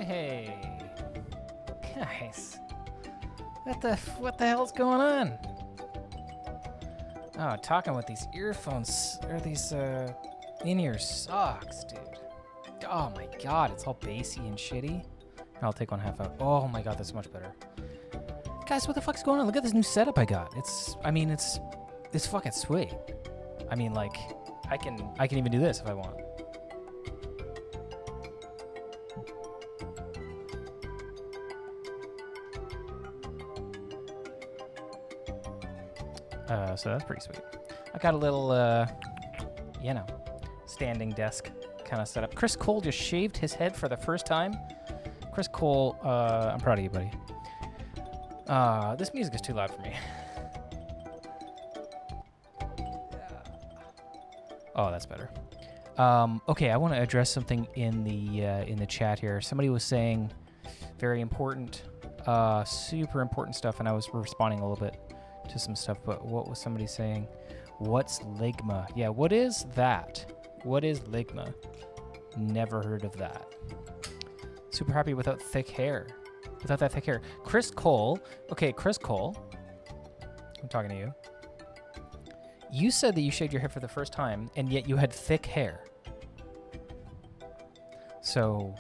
Hey, guys, what the hell's going on? Oh, talking with these earphones or these in-ear socks, dude. Oh my god, it's all bassy and shitty. I'll take one half out. Oh my god, that's much better. Guys, what the fuck's going on? Look at this new setup I got. It's fucking sweet. I mean, like, I can even do this if I want. So that's pretty sweet. I got a little, standing desk kind of setup. Chris Cole just shaved his head for the first time. Chris Cole, I'm proud of you, buddy. This music is too loud for me. Oh, that's better. Okay, I want to address something in the chat here. Somebody was saying very important, super important stuff, and I was responding a little bit to some stuff, but what was somebody saying? What's Ligma? Yeah, what is that? What is Ligma? Never heard of that. Super happy without thick hair. Without that thick hair. Chris Cole. Okay, Chris Cole. I'm talking to you. You said that you shaved your head for the first time, and yet you had thick hair. So,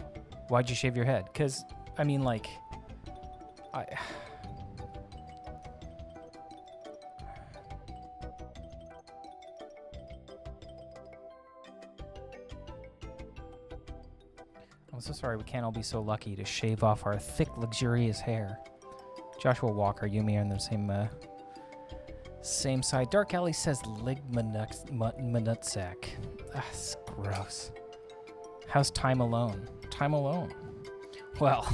why'd you shave your head? Because, I mean, like, I'm so sorry we can't all be so lucky to shave off our thick, luxurious hair. Joshua Walker, Yumi are on the same side. Dark Alley says Ligma nutsack. That's gross. How's Time Alone? Time Alone. Well,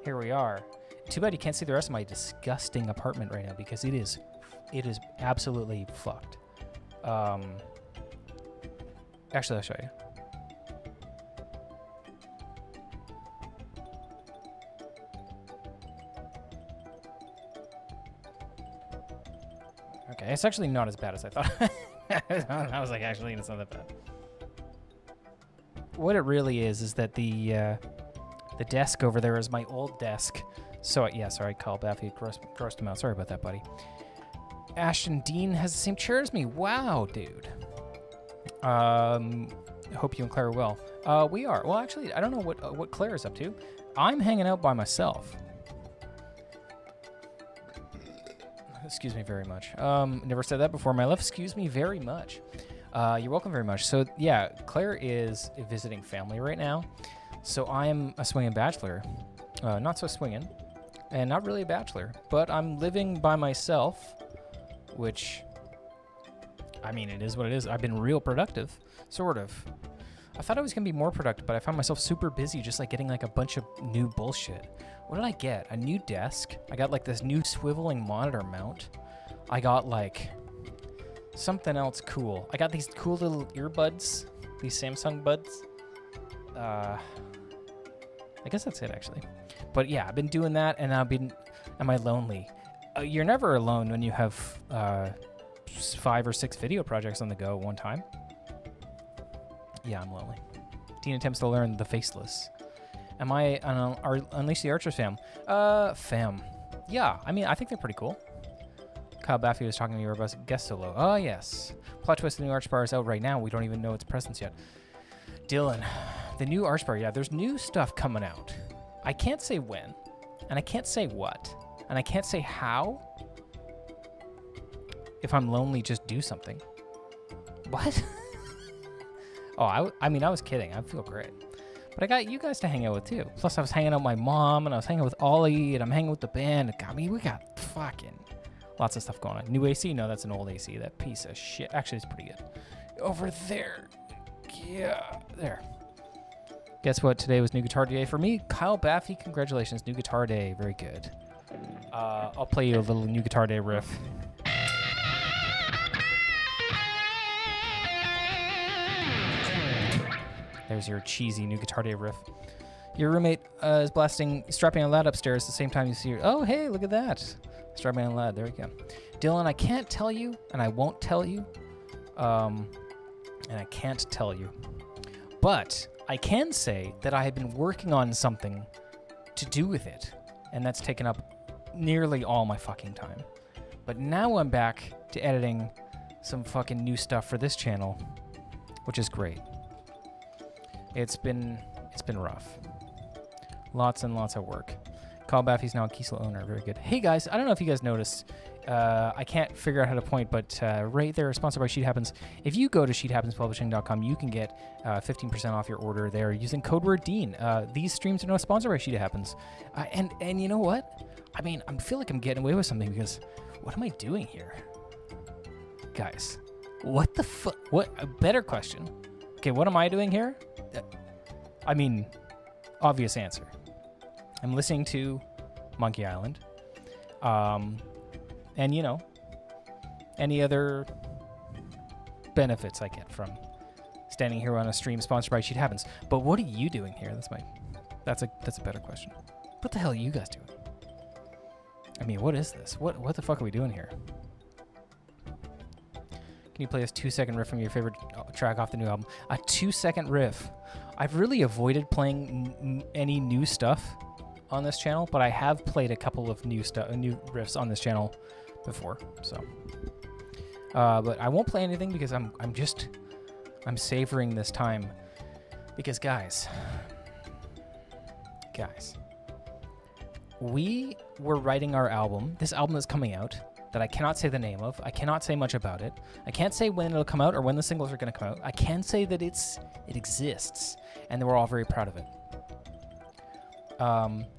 here we are. Too bad you can't see the rest of my disgusting apartment right now because it is absolutely fucked. Actually, I'll show you. Okay, it's actually not as bad as I thought. I was like, actually, it's not that bad. What it really is that the desk over there is my old desk. So, yeah, sorry, Kyle Baffy grossed him out. Sorry about that, buddy. Ashton Dean has the same chair as me. Wow, dude. Hope you and Claire are well. We are. Well, actually, I don't know what Claire is up to. I'm hanging out by myself. Excuse me very much. Never said that before my life. Excuse me very much. You're welcome very much. So, yeah, Claire is visiting family right now. So I'm a swinging bachelor. Not so swinging. And not really a bachelor. But I'm living by myself. Which, I mean, it is what it is. I've been real productive. Sort of. I thought I was going to be more productive, but I found myself super busy just like getting like a bunch of new bullshit. What did I get? A new desk. I got like this new swiveling monitor mount. I got like something else cool. I got these cool little earbuds, these Samsung buds. I guess that's it actually. But yeah, I've been doing that and am I lonely? You're never alone when you have 5 or 6 video projects on the go at one time. Yeah, I'm lonely. Dean attempts to learn the faceless. Am I an Unleash the Archers fam? Fam. Yeah, I mean, I think they're pretty cool. Kyle Baffy was talking to me about guest solo. Oh, yes. Plot twist, the new Arch Bar is out right now. We don't even know its presence yet. Dylan, the new Arch Bar. Yeah, there's new stuff coming out. I can't say when, and I can't say what, and I can't say how. If I'm lonely, just do something. What? Oh, I mean, I was kidding. I feel great. But I got you guys to hang out with, too. Plus, I was hanging out with my mom, and I was hanging out with Ollie, and I'm hanging with the band. I mean, we got fucking lots of stuff going on. New AC? No, that's an old AC. That piece of shit. Actually, it's pretty good. Over there. Yeah, there. Guess what? Today was New Guitar Day for me. Kyle Baffy, congratulations. New Guitar Day. Very good. I'll play you a little New Guitar Day riff. There's your cheesy New Guitar Day riff. Your roommate is strapping a lad upstairs at the same time you see her. Oh, hey, look at that. Strapping a lad. There we go. Dylan, I can't tell you, and I won't tell you. And I can't tell you. But I can say that I have been working on something to do with it, and that's taken up nearly all my fucking time. But now I'm back to editing some fucking new stuff for this channel, which is great. It's been rough. Lots and lots of work. Call Baffy's now a Kiesel owner. Very good. Hey guys, I don't know if you guys noticed. I can't figure out how to point, but right there, sponsored by Sheet Happens. If you go to sheethappenspubishing.com, you can get 15% off your order there using code word Dean. These streams are not sponsored by Sheet Happens. And you know what? I mean, I feel like I'm getting away with something because what am I doing here? Guys, what the fuck? What? A better question. Okay, what am I doing here? I mean, obvious answer. I'm listening to Monkey Island. And, you know, any other benefits I get from standing here on a stream sponsored by Sheet Happens. But what are you doing here? That's a better question. What the hell are you guys doing? I mean, what is this? What the fuck are we doing here? Can you play this 2-second riff from your favorite track off the new album? A 2-second riff. I've really avoided playing any new stuff on this channel, but I have played a couple of new riffs on this channel before, so but I won't play anything because I'm savoring this time because guys, we were writing our album. This album is coming out that I cannot say the name of. I cannot say much about it. I can't say when it'll come out or when the singles are going to come out. I can say that it exists and that we're all very proud of it.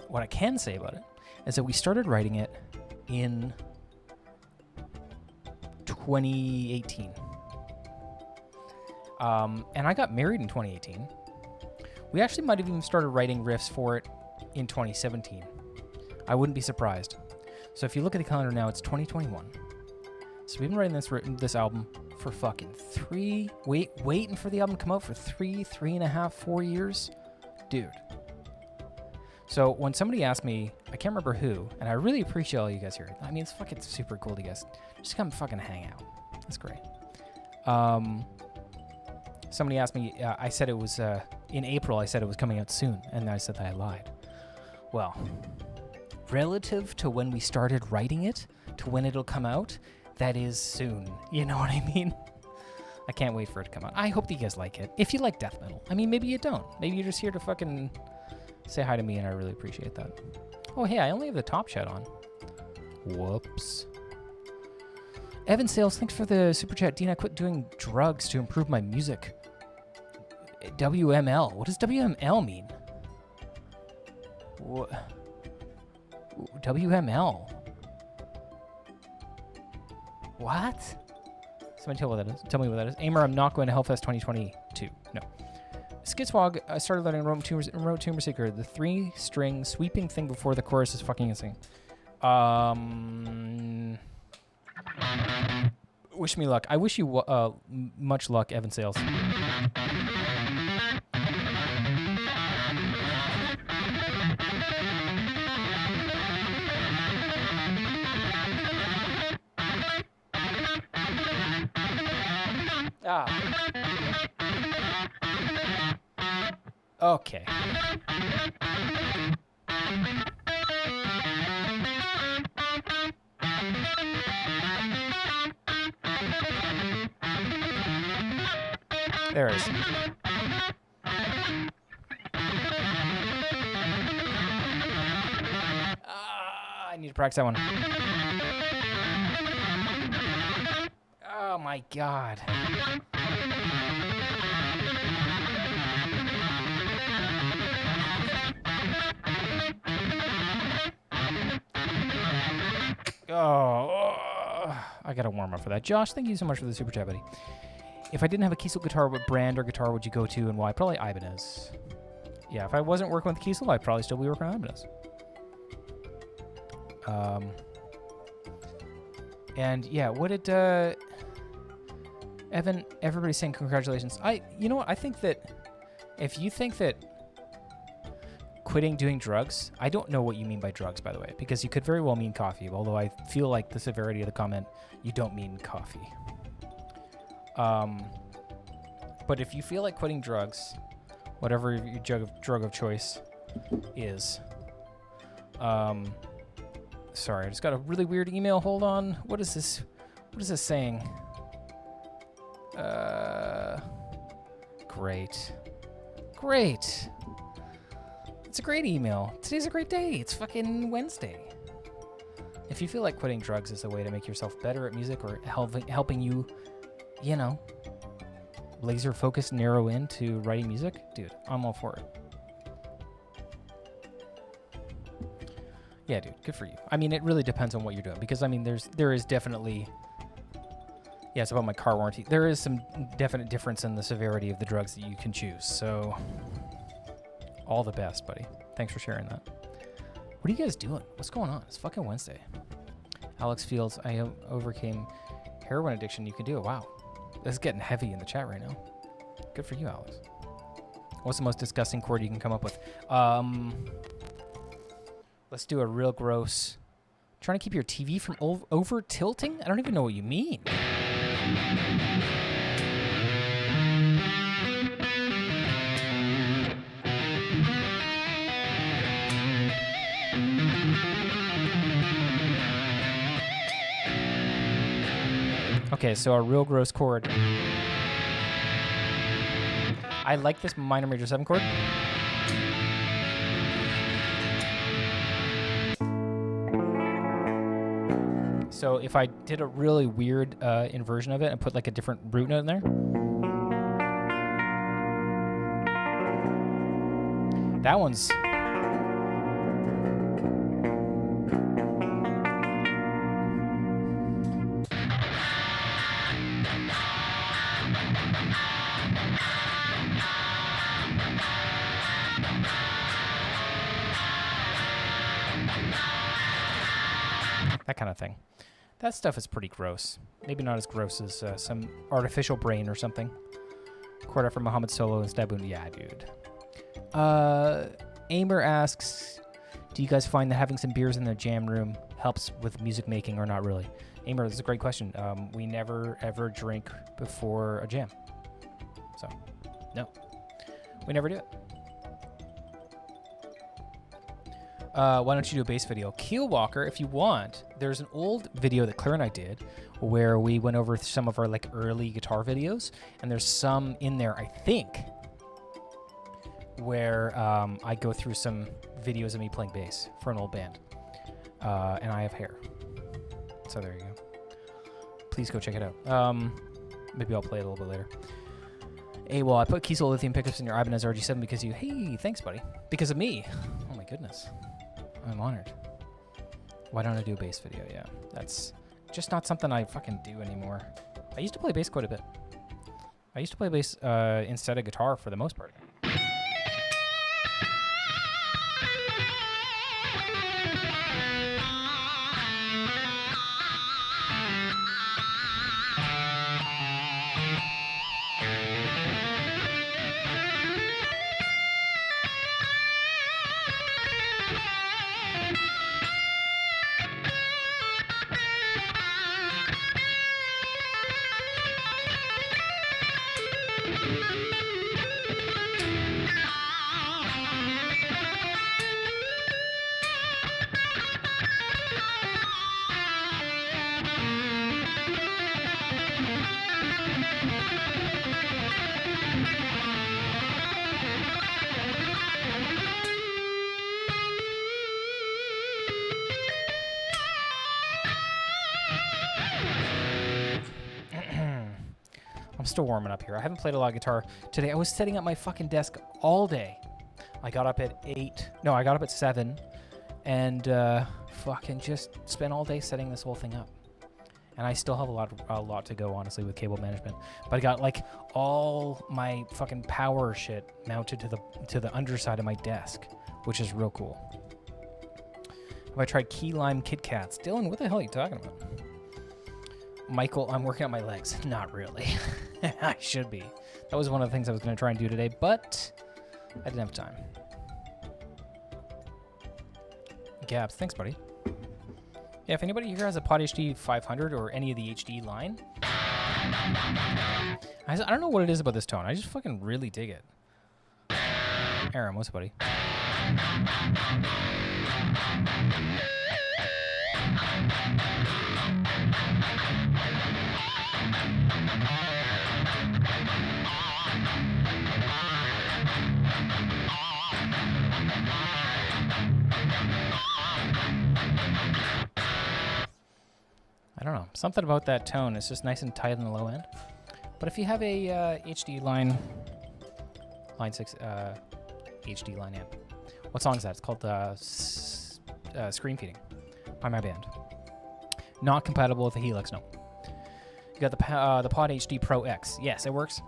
What I can say about it is that we started writing it in 2018. And I got married in 2018. We actually might have even started writing riffs for it in 2017. I wouldn't be surprised. So if you look at the calendar now, it's 2021. So we've been writing this album for fucking waiting for the album to come out for 3.5, 4 years. Dude. So when somebody asked me, I can't remember who, and I really appreciate all you guys here. I mean, it's fucking super cool to you guys just come fucking hang out. That's great. Somebody asked me, I said it was, in April, I said it was coming out soon, and I said that I lied. Well, relative to when we started writing it, to when it'll come out, that is soon. You know what I mean? I can't wait for it to come out. I hope that you guys like it. If you like death metal. I mean, maybe you don't. Maybe you're just here to fucking say hi to me, and I really appreciate that. Oh, hey, I only have the top chat on. Whoops. Evan Sales, thanks for the super chat. Dean, I quit doing drugs to improve my music. WML. What does WML mean? What? WML. What? Somebody tell me what that is. Aimer, I'm not going to Hellfest 2022. No. Skitswog, I started learning Remote Tumor Seeker. The 3-string sweeping thing before the chorus is fucking insane. Wish me luck. I wish you much luck, Evan Sales. Okay. There it is. I need to practice that one. Oh my god. I gotta warm up for that. Josh, thank you so much for the super chat, buddy. If I didn't have a Kiesel guitar, what brand or guitar would you go to and why? Probably Ibanez. Yeah, if I wasn't working with Kiesel, I'd probably still be working on Ibanez. And yeah, what did Evan? Everybody's saying congratulations. You know what? I think that if you think that quitting doing drugs, I don't know what you mean by drugs, by the way, because you could very well mean coffee. Although I feel like the severity of the comment, you don't mean coffee. But if you feel like quitting drugs, Whatever your drug of choice is. Sorry, I just got a really weird email. Hold on. What is this? What is this saying? Great. Great. It's a great email. Today's a great day. It's fucking Wednesday. If you feel like quitting drugs is a way to make yourself better at music or helping you, you know, laser focus, narrow into writing music, dude, I'm all for it. Yeah, dude, good for you. I mean, it really depends on what you're doing because, I mean, there is definitely, yeah, it's about my car warranty. There is some definite difference in the severity of the drugs that you can choose. So, all the best, buddy. Thanks for sharing that. What are you guys doing? What's going on? It's fucking Wednesday. Alex Fields, I overcame heroin addiction. You can do it. Wow. This is getting heavy in the chat right now. Good for you, Alex. What's the most disgusting chord you can come up with? Let's do a real gross. Trying to keep your TV from over tilting? I don't even know what you mean. Okay, so a real gross chord. I like this minor major 7 chord. So if I did a really weird inversion of it and put like a different root note in there. That one's... that kind of thing. That stuff is pretty gross. Maybe not as gross as some artificial brain or something. Chord after Muhammad Solo and Staboon. Yeah, dude. Amer asks, do you guys find that having some beers in the jam room helps with music making or not really? Amer, this is a great question. We never, ever drink before a jam. So, no. We never do it. Why don't you do a bass video? Keel Walker, if you want, there's an old video that Claire and I did where we went over some of our like early guitar videos, and there's some in there, I think, where I go through some videos of me playing bass for an old band. And I have hair. So there you go. Please go check it out. Maybe I'll play it a little bit later. Hey, well, I put Kiesel lithium pickups in your Ibanez RG7 because you... Hey, thanks, buddy. Because of me. Oh, my goodness. I'm honored. Why don't I do a bass video? Yeah, that's just not something I fucking do anymore. I used to play bass quite a bit. I used to play bass instead of guitar for the most part. I'm still warming up here. I haven't played a lot of guitar today. I was setting up my fucking desk all day. I got up at 8. No, I got up at 7 and fucking just spent all day setting this whole thing up. And I still have a lot to go, honestly, with cable management. But I got like all my fucking power shit mounted to the underside of my desk, which is real cool. Have I tried key lime Kit Kats? Dylan, what the hell are you talking about? Michael, I'm working on my legs. Not really. I should be. That was one of the things I was going to try and do today, but I didn't have time. Gabs, thanks, buddy. Yeah, if anybody here has a Pod HD 500 or any of the HD line, I don't know what it is about this tone. I just fucking really dig it. Aaron, what's up, buddy? I don't know. Something about that tone. It's just nice and tight on the low end. But if you have a HD line 6 HD line amp, what song is that? It's called Screen Feeding by my band. Not compatible with the Helix, no. You got the Pod HD Pro X. Yes, it works.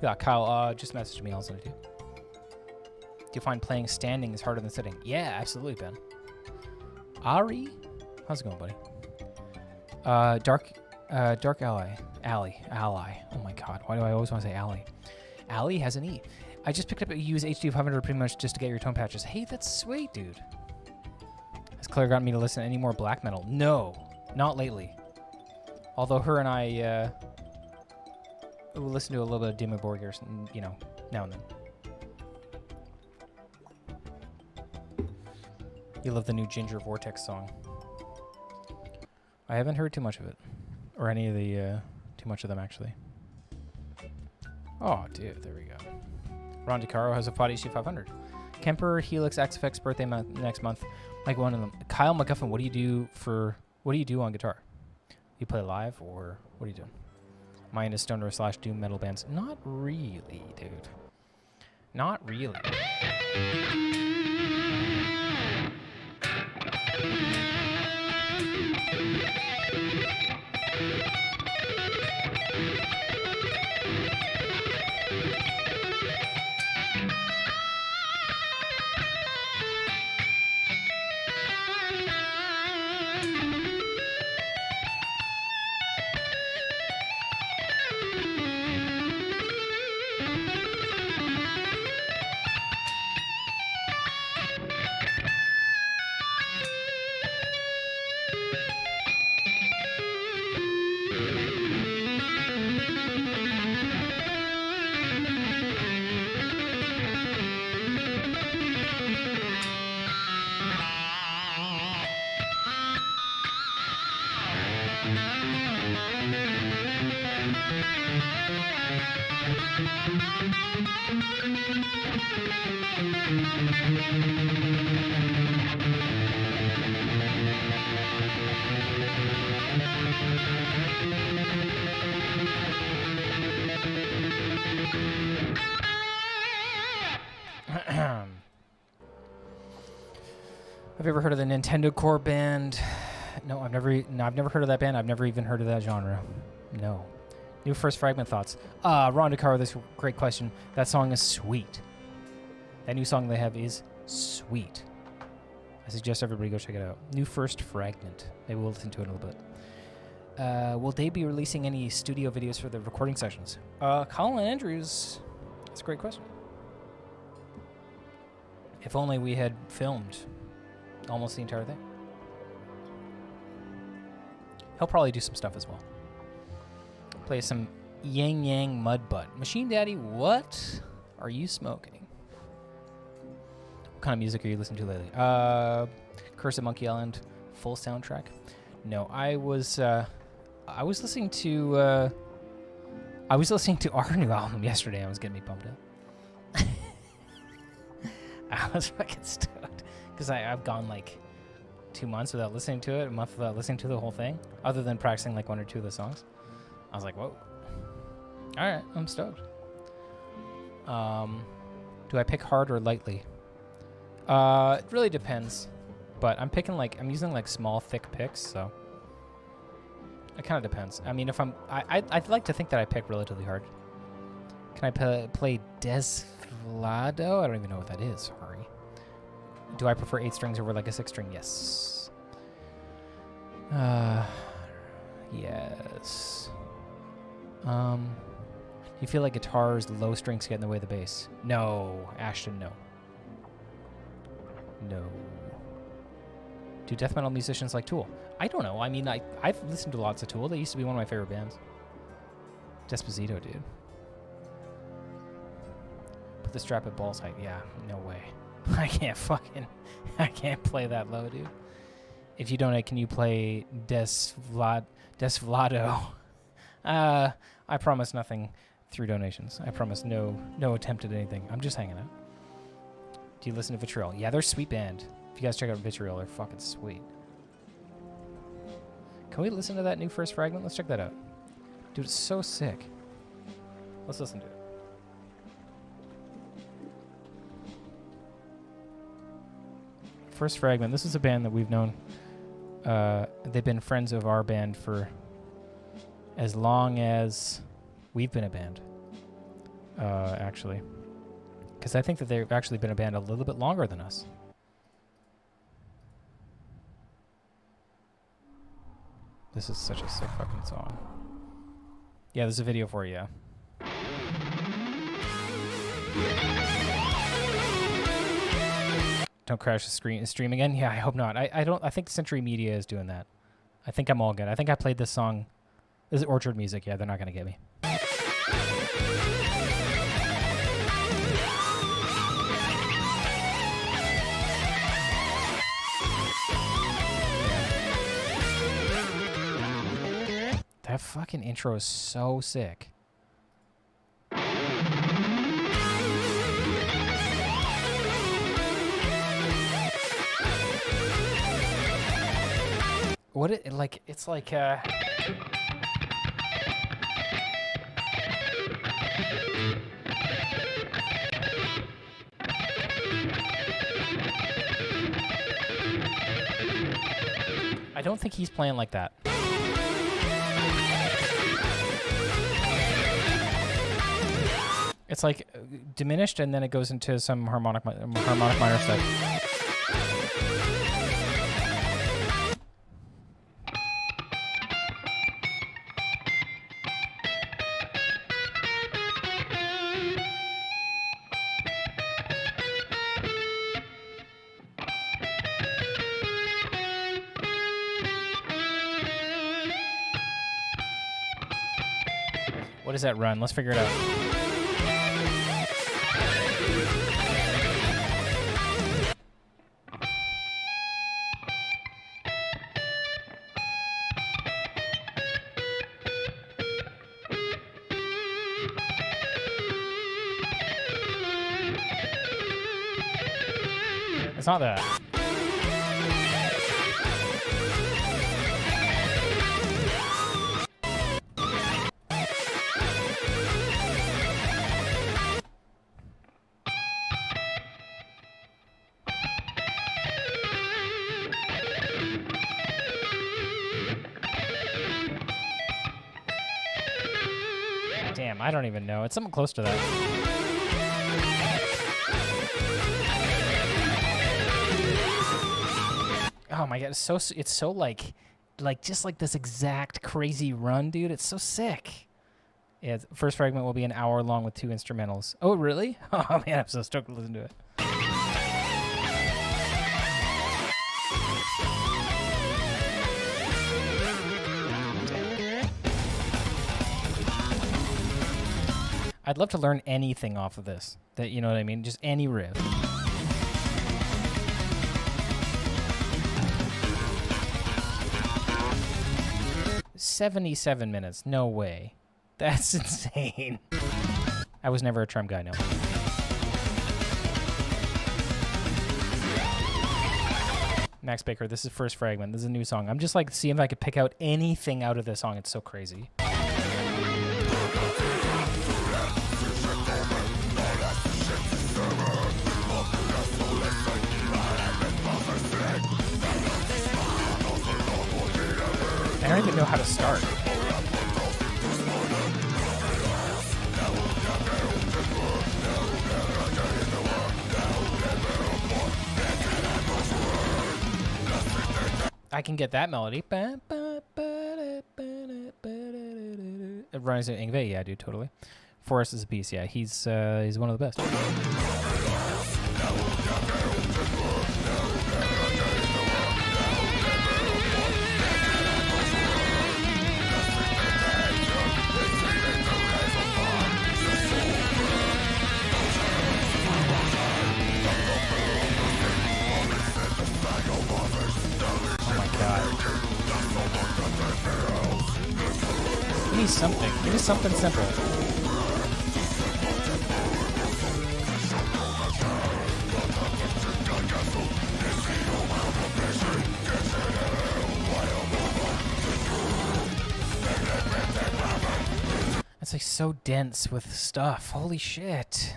Yeah, Kyle just messaged me also too. Do you find playing standing is harder than sitting? Yeah, absolutely, Ben. Ari, how's it going, buddy? Dark Ally. Oh my God, why do I always want to say Ally? Ally has an E. I just picked up a use HD 500 pretty much just to get your tone patches. Hey, that's sweet, dude. Has Claire gotten me to listen to any more black metal? No, not lately. Although her and I will listen to a little bit of Dimmu Borgir, you know, now and then. You love the new Ginger Vortex song. I haven't heard too much of it, or any of the too much of them actually. Oh, dude, there we go. Ron DeCaro has a Pod HD 500. Kemper Helix XFX birthday next month. Like one of them. Kyle McGuffin, what do you do on guitar? You play live, or what are you doing? Am I into stoner / doom metal bands? Not really, dude. Not really. Have you ever heard of the Nintendo Core band? No, I've never heard of that band. I've never even heard of that genre. No. New first Fragment thoughts. Ron DeCaro, this great question. That song is sweet. That new song they have is sweet. I suggest everybody go check it out. New first Fragment. Maybe we'll listen to it in a little bit. Will they be releasing any studio videos for the recording sessions? Colin Andrews. That's a great question. If only we had filmed almost the entire thing. He'll probably do some stuff as well. Play some Yang Yang Mudbutt. Machine Daddy, what are you smoking? What kind of music are you listening to lately? Curse of Monkey Island, full soundtrack. No, I was listening to our new album yesterday. I was getting me pumped up. I was fucking stoked because I've gone like 2 months without listening to it, a month without listening to the whole thing, other than practicing like 1 or 2 of the songs. I was like, whoa. All right, I'm stoked. Do I pick hard or lightly? It really depends, but I'm using like small, thick picks, so it kind of depends. I mean, I'd like to think that I pick relatively hard. Can I play Desflado? I don't even know what that is. Sorry. Do I prefer 8 strings over like a 6 string? Yes. Yes. You feel like guitars, low strings get in the way of the bass? No, Ashton, no. No. Do death metal musicians like Tool? I don't know. I mean, I've listened to lots of Tool. They used to be one of my favorite bands. Despacito, dude. Put the strap at balls height. Yeah, no way. I can't play that low, dude. If you donate, can you play Desvlado? I promise nothing through donations. I promise no attempt at anything. I'm just hanging out. Do you listen to Vitriol? Yeah, they're a sweet band. If you guys check out Vitriol, they're fucking sweet. Can we listen to that new first Fragment? Let's check that out. Dude, it's so sick. Let's listen to it. First Fragment. This is a band that we've known. They've been friends of our band for as long as we've been a band, actually. Because I think that they've actually been a band a little bit longer than us. This is such a sick fucking song. Yeah, there's a video for you, yeah. Don't crash the stream again? Yeah, I hope not. I think Century Media is doing that. I think I'm all good. I think I played this song. This is Orchard Music. Yeah, they're not going to get me. That fucking intro is so sick. What it like? It's like I don't think he's playing like that. It's like diminished, and then it goes into some harmonic minor stuff. What does that run? Let's figure it out. It's not that. Damn, I don't even know. It's something close to that. Oh my god, it's so like just like this exact crazy run, dude. It's so sick. Yeah, first Fragment will be an hour long with 2 instrumentals. Oh, really? Oh man, I'm so stoked to listen to it. I'd love to learn anything off of this. That, you know what I mean? Just any riff. "77 minutes. No way. That's insane." I was never a Trump guy, no. Max Baker, this is First Fragment. This is a new song. I'm just like seeing if I could pick out anything out of this song. It's so crazy. I don't even know how to start. I can get that melody. Runs in Ingve, yeah, dude, totally. Forrest is a piece, yeah. He's one of the best. Give me something. Give me something simple. It's like so dense with stuff. Holy shit.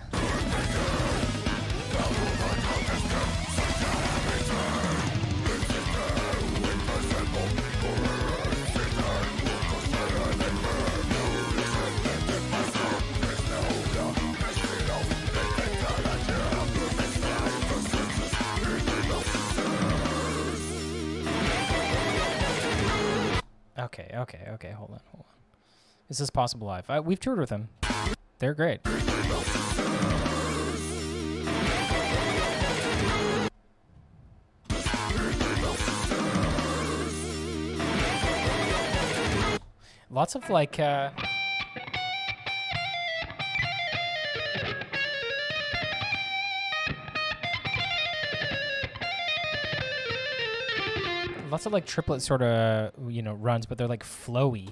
Okay, hold on. Is this possible live? We've toured with them. They're great. Lots of like lots of like triplet sort of, you know, runs, but they're like flowy.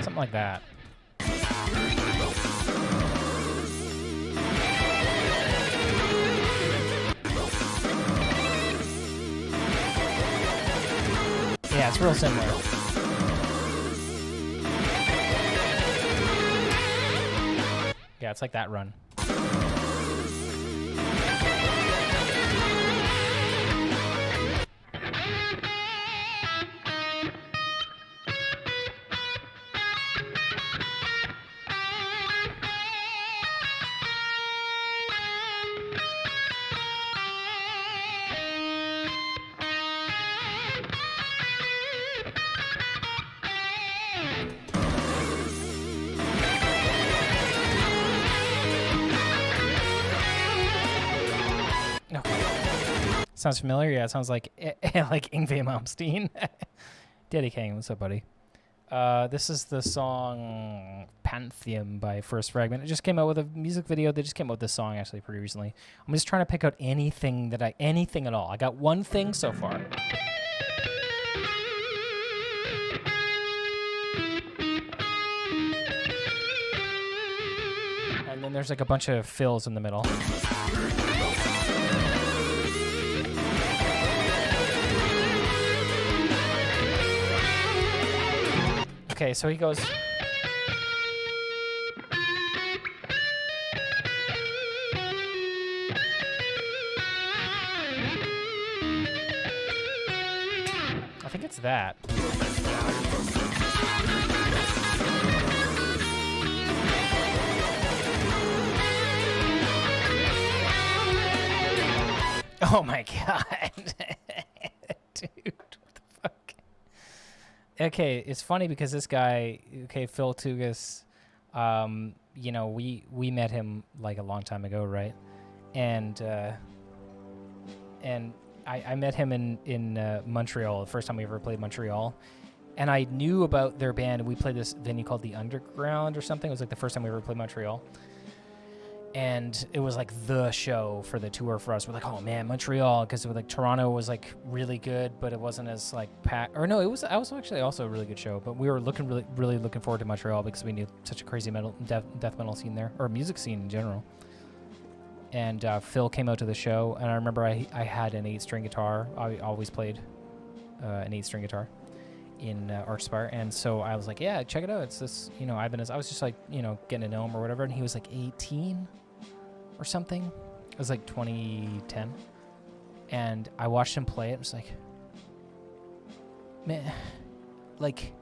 Something like that. Yeah, it's real similar. Yeah, it's like that run. Sounds familiar? Yeah, it sounds like like Yngwie Malmsteen. Daddy King, what's up, buddy? This is the song Pantheon by First Fragment. It just came out with a music video. They just came out with this song actually pretty recently. I'm just trying to pick out anything at all. I got one thing so far. And then there's like a bunch of fills in the middle. Okay, so he goes. I think it's that. Oh my god. Dude. Okay, it's funny because this guy, Phil Tugas, you know, we met him like a long time ago, right? And I met him in Montreal, the first time we ever played Montreal. And I knew about their band, and we played this venue called the Underground or something. It was like the first time we ever played Montreal. And it was like the show for the tour for us. We're like, oh man, Montreal, because like Toronto was like really good, but it wasn't as like packed. Or no, it was actually also a really good show. But we were really looking forward to Montreal because we knew such a crazy death metal scene there, or music scene in general. And Phil came out to the show, and I remember I had an 8-string guitar. I always played an 8-string guitar in Archspire, and so I was like, yeah, check it out. It's this, you know, I was just like, you know, getting to know him or whatever, and he was like 18. Or something. It was like 2010. And I watched him play it. It was like, man, like,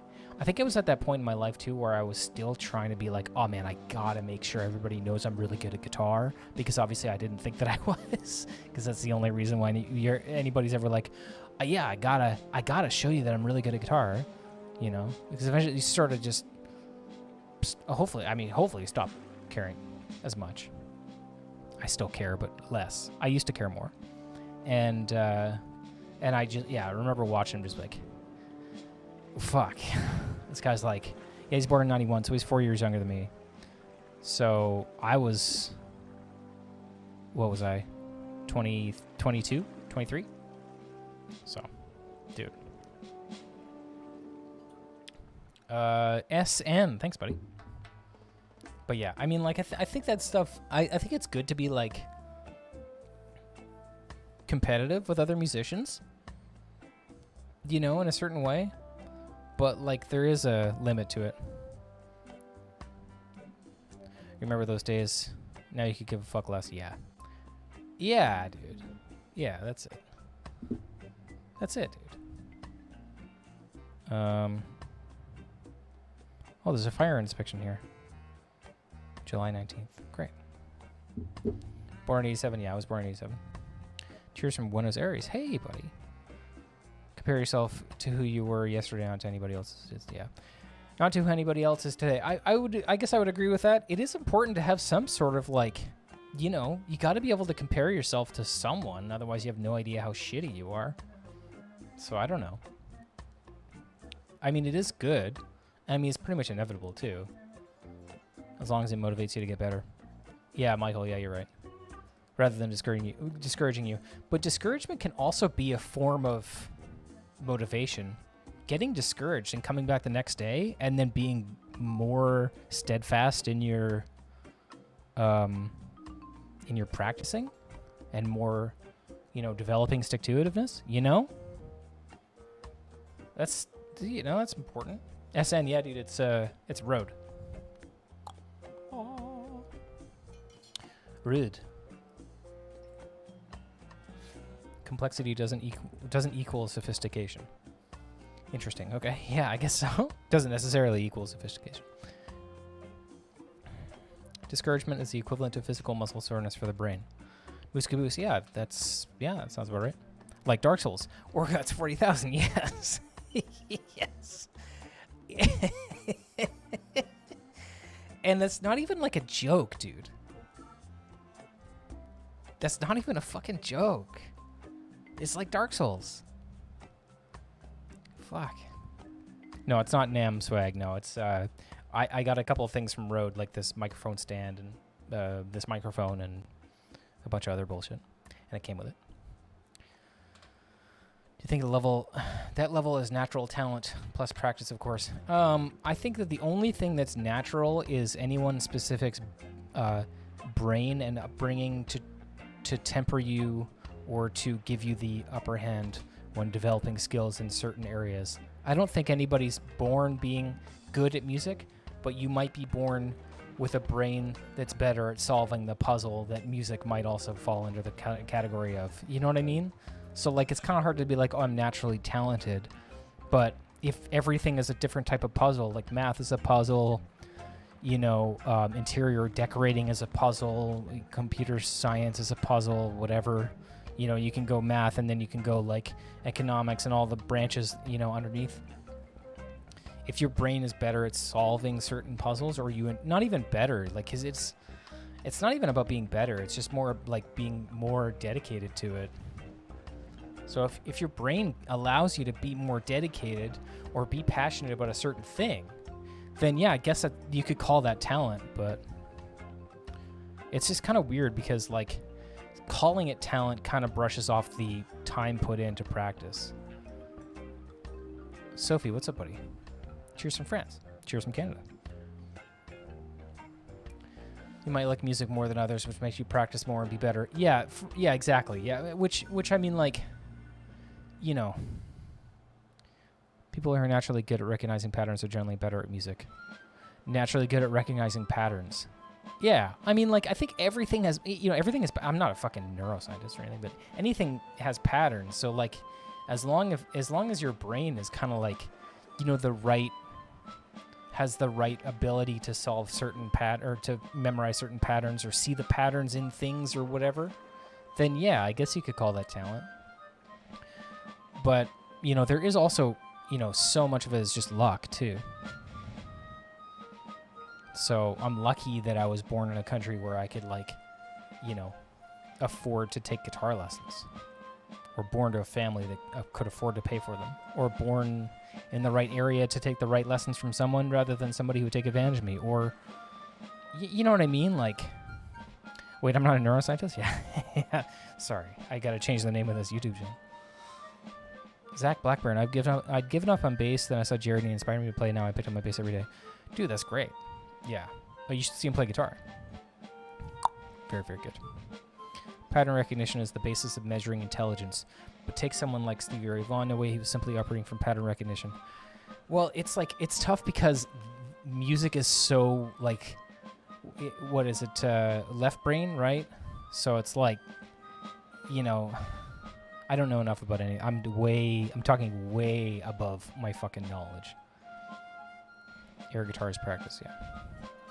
I think it was at that point in my life too where I was still trying to be like, oh man, I gotta make sure everybody knows I'm really good at guitar, because obviously I didn't think that I was, because that's the only reason why anybody's ever like, yeah, I gotta show you that I'm really good at guitar, you know, because eventually you sort of just, hopefully stop caring as much. I still care, but less. I used to care more. And I just, I remember watching him just like, fuck. This guy's like, yeah, he's born in 91, so he's 4 years younger than me. So I was, what was I? 20, 22, 23? So, dude. SN, thanks, buddy. But yeah, I mean, like, I think that stuff, I think it's good to be, like, competitive with other musicians, you know, in a certain way. But, like, there is a limit to it. Remember those days? Now you could give a fuck less. Yeah. Yeah, dude. Yeah, that's it. That's it, dude. Oh, there's a fire inspection here. July 19th. Great. Born in 87. Yeah, I was born in 87. Cheers from Buenos Aires. Hey, buddy. Compare yourself to who you were yesterday, not to anybody else's. Yeah. Not to who anybody else is today. I guess I would agree with that. It is important to have some sort of, like, you know, you got to be able to compare yourself to someone. Otherwise, you have no idea how shitty you are. So I don't know. I mean, it is good. I mean, it's pretty much inevitable, too. As long as it motivates you to get better. Yeah, Michael, yeah, you're right. Rather than discouraging you. But discouragement can also be a form of motivation. Getting discouraged and coming back the next day and then being more steadfast in your practicing and more, you know, developing stick-to-itiveness, you know? That's, you know, that's important. SN, yeah, dude, it's RØDE. Oh. RØDE. Complexity doesn't equal sophistication. Interesting. Okay. Yeah, I guess so. Doesn't necessarily equal sophistication. Discouragement is the equivalent to physical muscle soreness for the brain. Boost caboose. Yeah, that sounds about right. Like Dark Souls. Orgots 40,000. Yes. Yes. And that's not even like a joke, dude. That's not even a fucking joke. It's like Dark Souls. Fuck. No, it's not NAM swag. No, it's I got a couple of things from RØDE, like this microphone stand and this microphone and a bunch of other bullshit, and it came with it. Do you think that level is natural talent plus practice, of course? I think that the only thing that's natural is anyone specific's brain and upbringing to temper you or to give you the upper hand when developing skills in certain areas. I don't think anybody's born being good at music, but you might be born with a brain that's better at solving the puzzle that music might also fall under the category of. You know what I mean? So, like, it's kind of hard to be like, oh, I'm naturally talented. But if everything is a different type of puzzle, like math is a puzzle, you know, interior decorating is a puzzle, computer science is a puzzle, whatever. You know, you can go math and then you can go, like, economics and all the branches, you know, underneath. If your brain is better at solving certain puzzles, or you not even better, like, because it's not even about being better. It's just more like being more dedicated to it. So if your brain allows you to be more dedicated or be passionate about a certain thing, then yeah, I guess that you could call that talent. But it's just kind of weird because, like, calling it talent kind of brushes off the time put into practice. Sophie, what's up, buddy? Cheers from France. Cheers from Canada. You might like music more than others, which makes you practice more and be better. Yeah, yeah, exactly. Yeah, which I mean, like, you know, people who are naturally good at recognizing patterns are generally better at music. Naturally good at recognizing patterns. Yeah, I mean, like, I think everything has, you know, everything is, I'm not a fucking neuroscientist or anything, but anything has patterns. So, like, as long as your brain is kind of like, you know, has the right ability to solve certain or to memorize certain patterns or see the patterns in things or whatever, then yeah, I guess you could call that talent. But, you know, there is also, you know, so much of it is just luck too. So I'm lucky that I was born in a country where I could, like, you know, afford to take guitar lessons. or born to a family that could afford to pay for them, or born in the right area to take the right lessons from someone rather than somebody who would take advantage of me, or you know what I mean? Like, wait, I'm not a neuroscientist? Yeah. Sorry, I gotta change the name of this YouTube channel. Zach Blackburn, I'd given up on bass, then I saw Jared and he inspired me to play. Now I pick up my bass every day. Dude, that's great. Yeah. Oh, you should see him play guitar. Very, very good. Pattern recognition is the basis of measuring intelligence, but take someone like Stevie Ray Vaughan away, he was simply operating from pattern recognition. Well, it's like, it's tough because music is so, like, what is it, left brain, right? So it's like, you know, I don't know enough about any. I'm talking way above my fucking knowledge. Air guitarist practice, yeah.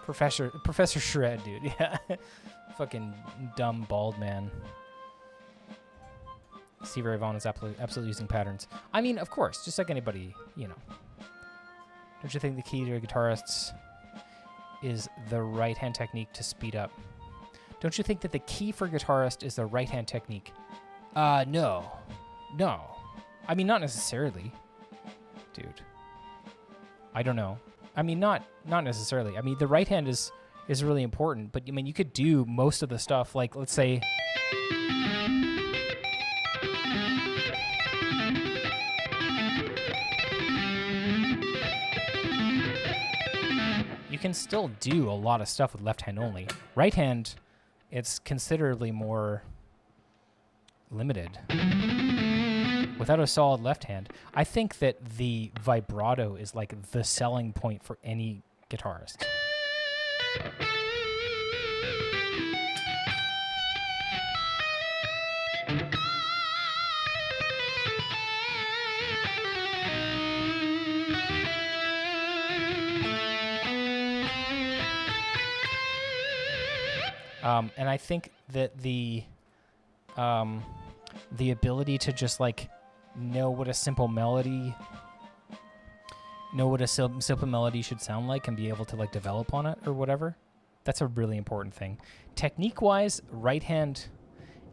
Professor Shred, dude, yeah. Fucking dumb bald man. Stevie Ray Vaughan is absolutely using patterns. I mean, of course, just like anybody, you know. Don't you think the key to guitarists is the right-hand technique to speed up? Don't you think that the key for guitarist is the right-hand technique? No. I mean, not necessarily, dude. I don't know. I mean, not necessarily. I mean, the right hand is really important, but I mean, you could do most of the stuff. Like, let's say, you can still do a lot of stuff with left hand only. Right hand, it's considerably more limited. Without a solid left hand, I think that the vibrato is like the selling point for any guitarist. And I think that the ability to just like know what a simple melody should sound like and be able to like develop on it or whatever, that's a really important thing. Technique wise, right hand,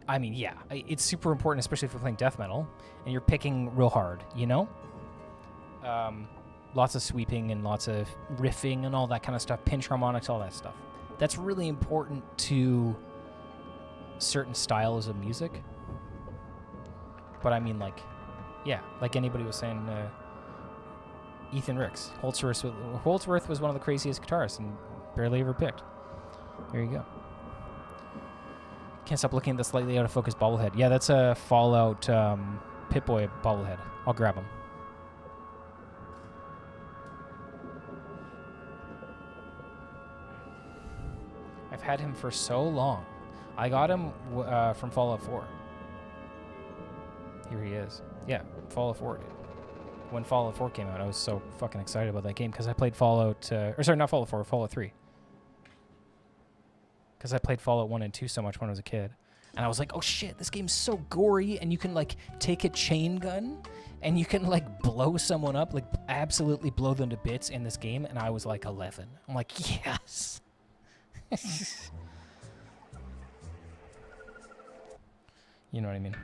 I mean, yeah, it's super important, especially if you're playing death metal and you're picking real hard, you know? Lots of sweeping and lots of riffing and all that kind of stuff, pinch harmonics, all that stuff. That's really important to certain styles of music. But I mean, like, yeah, like anybody was saying, Ethan Ricks. Holdsworth was one of the craziest guitarists and barely ever picked. There you go. Can't stop looking at the slightly out of focus bobblehead. Yeah, that's a Fallout Pip-Boy bobblehead. I'll grab him. I've had him for so long. I got him from Fallout 4. Here he is. Yeah, Fallout 4, dude. When Fallout 4 came out, I was so fucking excited about that game because I played Fallout... or sorry, not Fallout 4, Fallout 3. Because I played Fallout 1 and 2 so much when I was a kid. And I was like, oh shit, this game's so gory, and you can, like, take a chain gun, and you can, like, blow someone up, like, absolutely blow them to bits in this game, and I was, like, 11. I'm like, yes! You know what I mean?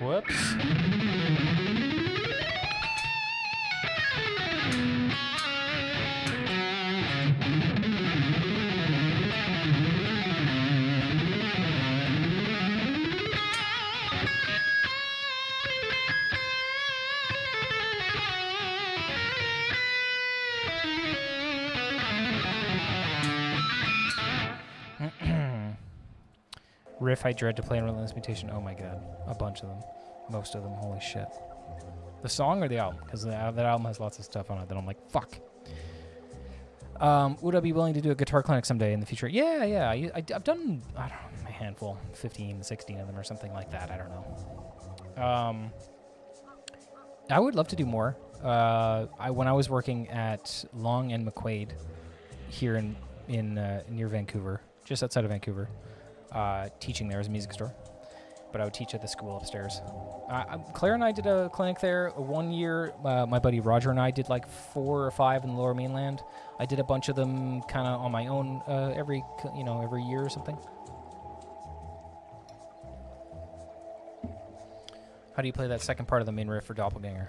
Whoops. Riff I dread to play in Relentless Mutation. Oh my god. A bunch of them. Most of them. Holy shit. The song or the album? Because that album has lots of stuff on it that I'm like, fuck. Would I be willing to do a guitar clinic someday in the future? Yeah. I've done, I don't know, a handful. 15, 16 of them or something like that. I don't know. I would love to do more. When I was working at Long and McQuaid here in in near Vancouver, just outside of Vancouver, teaching there as a music store. But I would teach at the school upstairs. Claire and I did a clinic there 1 year. My buddy Roger and I did like 4 or 5 in the Lower Mainland. I did a bunch of them kind of on my own every year or something. How do you play that second part of the main riff for Doppelganger?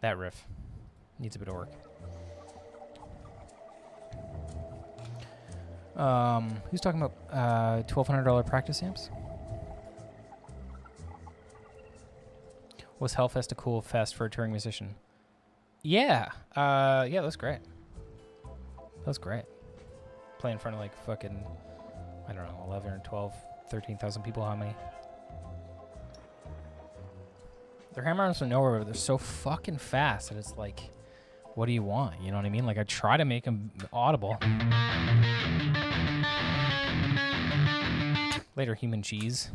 That riff needs a bit of work. Who's talking about $1,200 practice amps? Was Hellfest a cool fest for a touring musician? Yeah. Yeah, that's great. That's great. Play in front of like fucking, I don't know, 11 or 12, 13,000 people. How many? Their hammer-ons from nowhere, but they're so fucking fast that it's like, what do you want? You know what I mean? Like, I try to make them audible. Later, human cheese.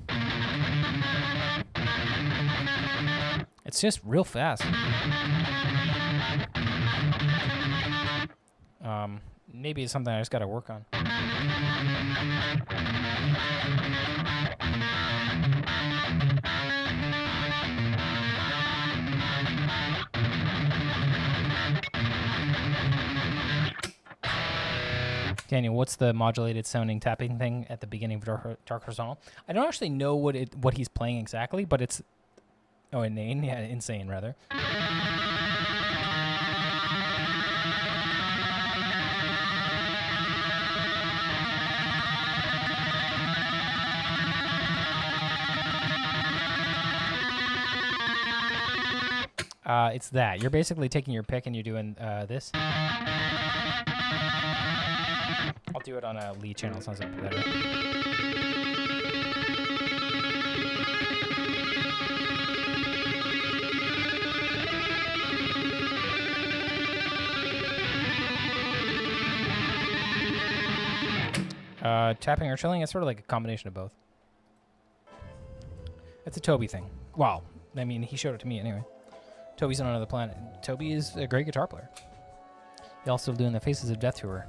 It's just real fast. Maybe it's something I just gotta work on. Daniel, what's the modulated sounding tapping thing at the beginning of Dark Horizontal? I don't actually know what he's playing exactly, but it's inane, yeah, insane rather. It's that. You're basically taking your pick and you're doing this. I'll do it on a lead channel. Sounds like better. Tapping or chilling, it's sort of like a combination of both. It's a Toby thing. Wow. I mean, he showed it to me anyway. Toby's on another planet. Toby is a great guitar player. He's also doing the Faces of Death tour.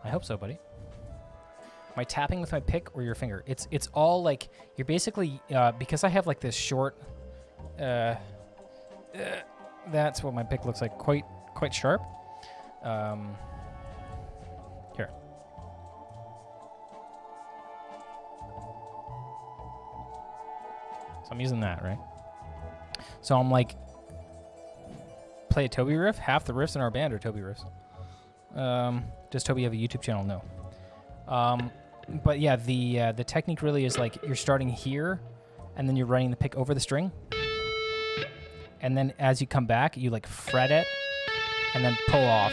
I hope so, buddy. Am I tapping with my pick or your finger? It's all like, you're basically, because I have like this short, that's what my pick looks like, quite sharp. Here. So I'm using that, right? So I'm like, play a Toby riff. Half the riffs in our band are Toby riffs. Does Toby have a YouTube channel? No. But yeah, the technique really is like you're starting here, and then you're running the pick over the string, and then as you come back, you like fret it, and then pull off.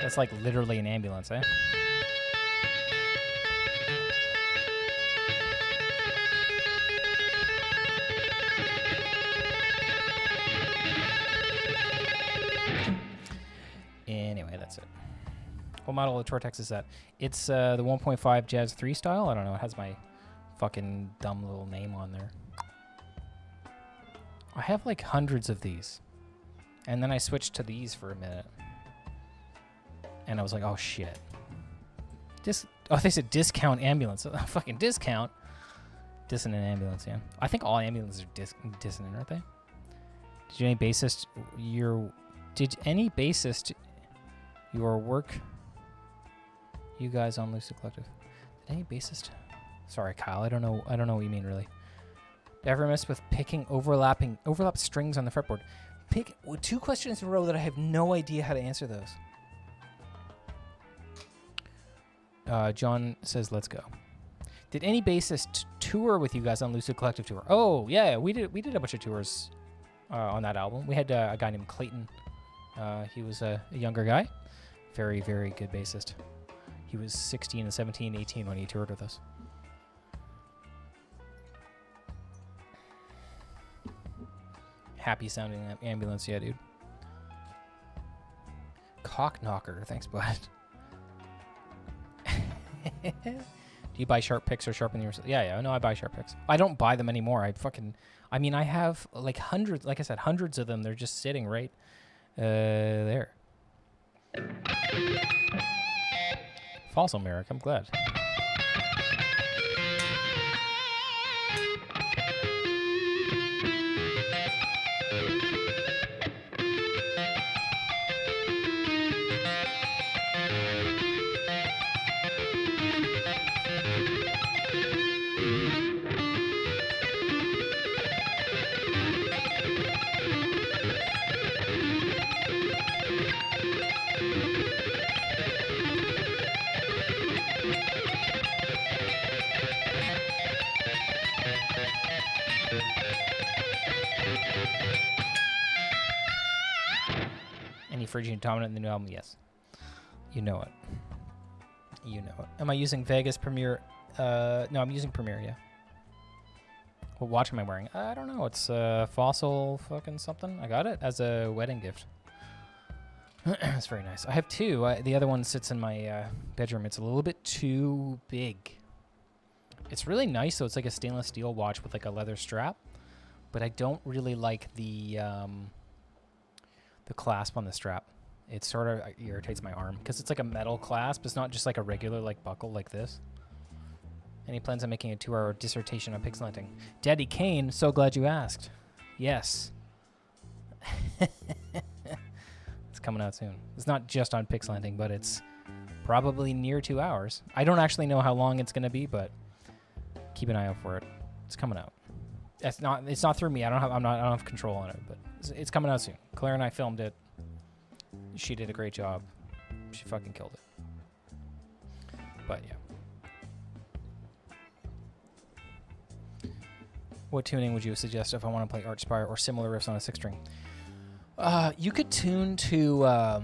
That's like literally an ambulance, eh? Anyway, that's it. What model of Tortex is that? It's the 1.5 Jazz 3 style. I don't know. It has my fucking dumb little name on there. I have like hundreds of these. And then I switched to these for a minute. And I was like, oh shit. They said discount ambulance. Fucking discount. Dissonant ambulance, yeah. I think all ambulances are dissonant, aren't they? Did any bassist your work you guys on Lucid Collective? Did any bassist? Sorry, Kyle, I don't know what you mean really. Ever mess with picking overlap strings on the fretboard? Pick 2 questions in a row that I have no idea how to answer those. John says, let's go. Did any bassist tour with you guys on Lucid Collective tour? Oh, yeah, we did a bunch of tours on that album. We had a guy named Clayton. He was a younger guy. Very, very good bassist. He was 16 and 17, 18 when he toured with us. Happy sounding ambulance, yeah, dude. Cock knocker, thanks, bud. Do you buy sharp picks or sharpen yours? Yeah, no, I buy sharp picks. I don't buy them anymore. I mean, I have like hundreds, like I said, hundreds of them. They're just sitting right there. False, Merrick, I'm glad. Any Phrygian dominant in the new album? Yes. You know it. You know it. Am I using Vegas Premiere? No, I'm using Premiere, yeah. What watch am I wearing? I don't know. It's Fossil fucking something. I got it as a wedding gift. It's very nice. I have two. The other one sits in my bedroom. It's a little bit too big. It's really nice, though. It's like a stainless steel watch with like a leather strap. But I don't really like the clasp on the strap. It sort of irritates my arm because it's like a metal clasp. It's not just like a regular like buckle like this. Any plans on making a 2-hour dissertation on pixelanting? Daddy Kane, so glad you asked. Yes. It's coming out soon. It's not just on pixelanting, but it's probably near 2 hours. I don't actually know how long it's going to be, but keep an eye out for it. It's coming out. It's not through me. I don't have control on it, but it's coming out soon. Claire and I filmed it. She did a great job. She fucking killed it. But yeah. What tuning would you suggest if I want to play Archspire or similar riffs on a 6-string? You could tune to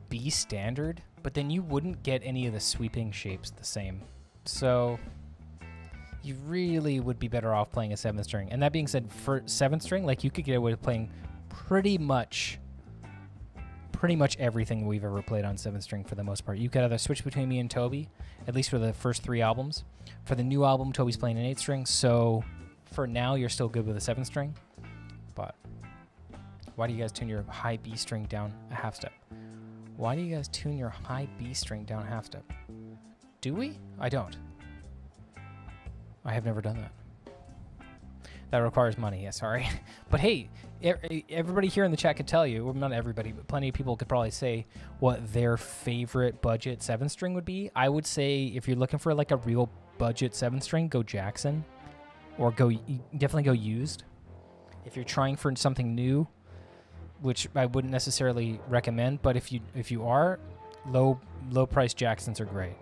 B standard, but then you wouldn't get any of the sweeping shapes the same. So you really would be better off playing a 7-string. And that being said, for 7-string, like you could get away with playing pretty much everything we've ever played on 7-string for the most part. You could either switch between me and Toby, at least for the first 3 albums. For the new album, Toby's playing an 8-string, so for now you're still good with a 7-string. But why do you guys tune your high B string down a half step? Why do you guys tune your high B string down a half step? Do we? I don't. I have never done that. That requires money, yeah, sorry. But hey, everybody here in the chat could tell you, well, not everybody, but plenty of people could probably say what their favorite budget 7-string would be. I would say if you're looking for like a real budget 7-string, go Jackson, or definitely go used. If you're trying for something new, which I wouldn't necessarily recommend, but if you are, low price Jacksons are great.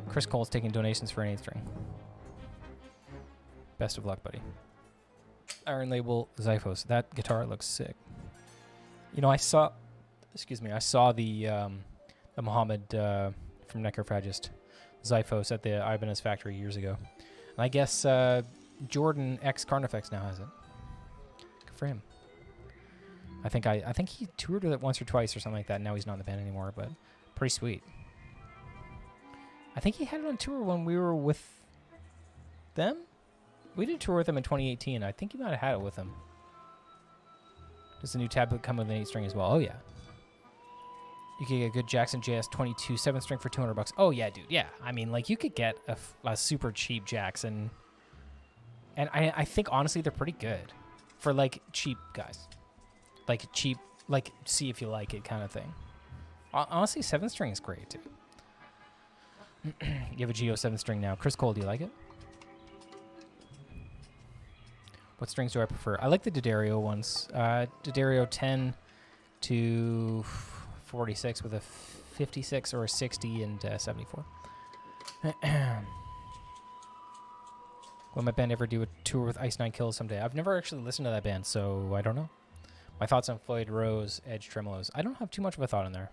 Chris Cole's taking donations for an 8-string. Best of luck, buddy. Iron Label Xiphos. That guitar looks sick. You know, I saw the Muhammad from Necrophagus Xiphos at the Ibanez factory years ago. And I guess Jordan X Carnifex now has it. Good for him. I think he toured with it once or twice or something like that. And now he's not in the band anymore, but pretty sweet. I think he had it on tour when we were with them. We did tour with him in 2018. I think he might have had it with him. Does the new tablet come with an 8-string as well? Oh, yeah. You could get a good Jackson JS22 7-string for $200. Oh, yeah, dude. Yeah. I mean, like, you could get a super cheap Jackson. And I think, honestly, they're pretty good for, like, cheap guys. Like, cheap, like, see if you like it kind of thing. Honestly, 7-string is great, too. You have a Geo 7-string now. Chris Cole, do you like it? What strings do I prefer? I like the D'Addario ones. D'Addario 10 to 46 with a 56 or a 60 and 74. Will my band ever do a tour with Ice Nine Kills someday? I've never actually listened to that band, so I don't know. My thoughts on Floyd Rose, Edge Tremolos. I don't have too much of a thought in there.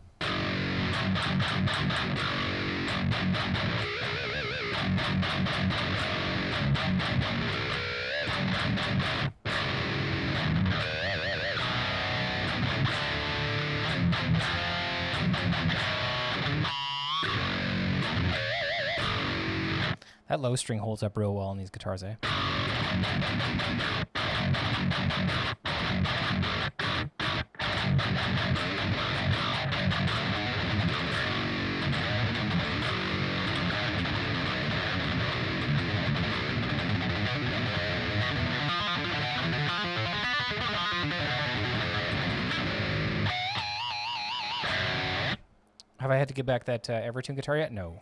That low string holds up real well on these guitars, eh? Have I had to get back that Evertune guitar yet? No.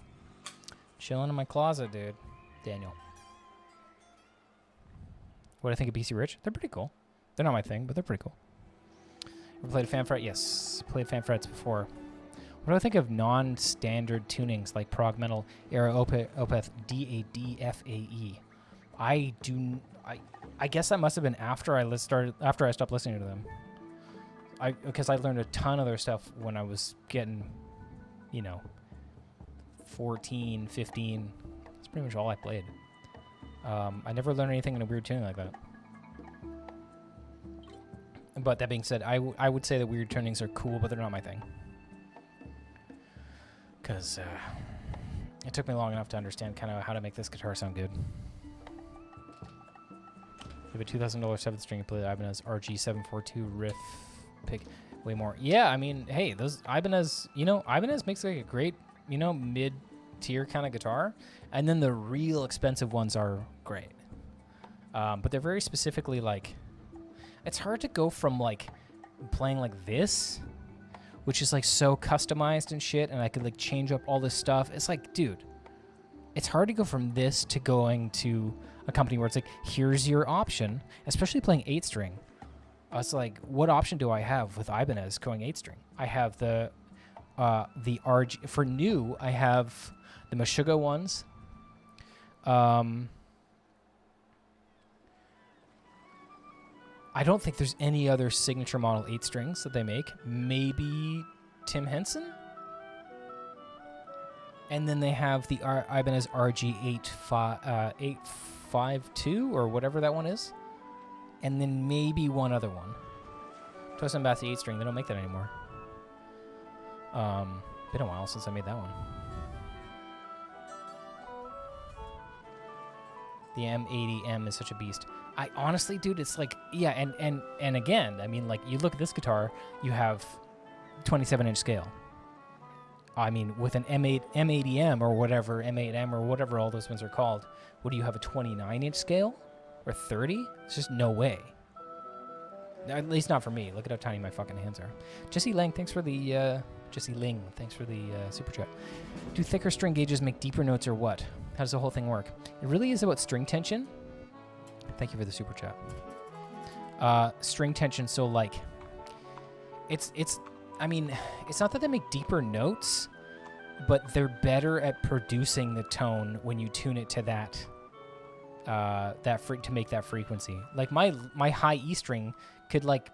Chilling in my closet, dude. Daniel. What do I think of BC Rich? They're pretty cool. They're not my thing, but they're pretty cool. Ever played a fanfret? Yes. Played fanfrets before. What do I think of non-standard tunings like prog metal era Opeth DADFAE? I guess that must have been after I stopped listening to them. Because I learned a ton of their stuff when I was getting, 14, 15. That's pretty much all I played. I never learned anything in a weird tuning like that. But that being said, I would say that weird tunings are cool, but they're not my thing. Because it took me long enough to understand kind of how to make this guitar sound good. You have a $2,000 7th string, you play the Ibanez RG742 riff pick way more. Yeah, I mean, hey, those Ibanez, Ibanez makes like a great, mid-tier kind of guitar, and then the real expensive ones are great. But they're very specifically like, it's hard to go from like playing like this, which is like so customized and shit, and I could like change up all this stuff. It's like, dude, it's hard to go from this to going to a company where it's like, here's your option, especially playing 8-string. It's like, what option do I have with Ibanez going 8-string? I have the RG for new. I have the Meshuggah ones. I don't think there's any other signature model 8-strings that they make. Maybe Tim Henson? And then they have the Ibanez RG852 or whatever that one is. And then maybe one other one. Twist and Bassy 8-string. They don't make that anymore. Been a while since I made that one. The M80M is such a beast. I honestly, dude, it's like, yeah, and again, I mean, like, you look at this guitar, you have 27-inch scale. I mean, with an M80M or whatever, M8M or whatever all those ones are called, what do you have, a 29-inch scale? Or 30? It's just no way. At least not for me. Look at how tiny my fucking hands are. Jesse Ling, thanks for the, super chat. Do thicker string gauges make deeper notes or what? How does the whole thing work? It really is about string tension. Thank you for the super chat. String tension, so like, I mean, it's not that they make deeper notes, but they're better at producing the tone when you tune it to that, to make that frequency. Like my high E string could like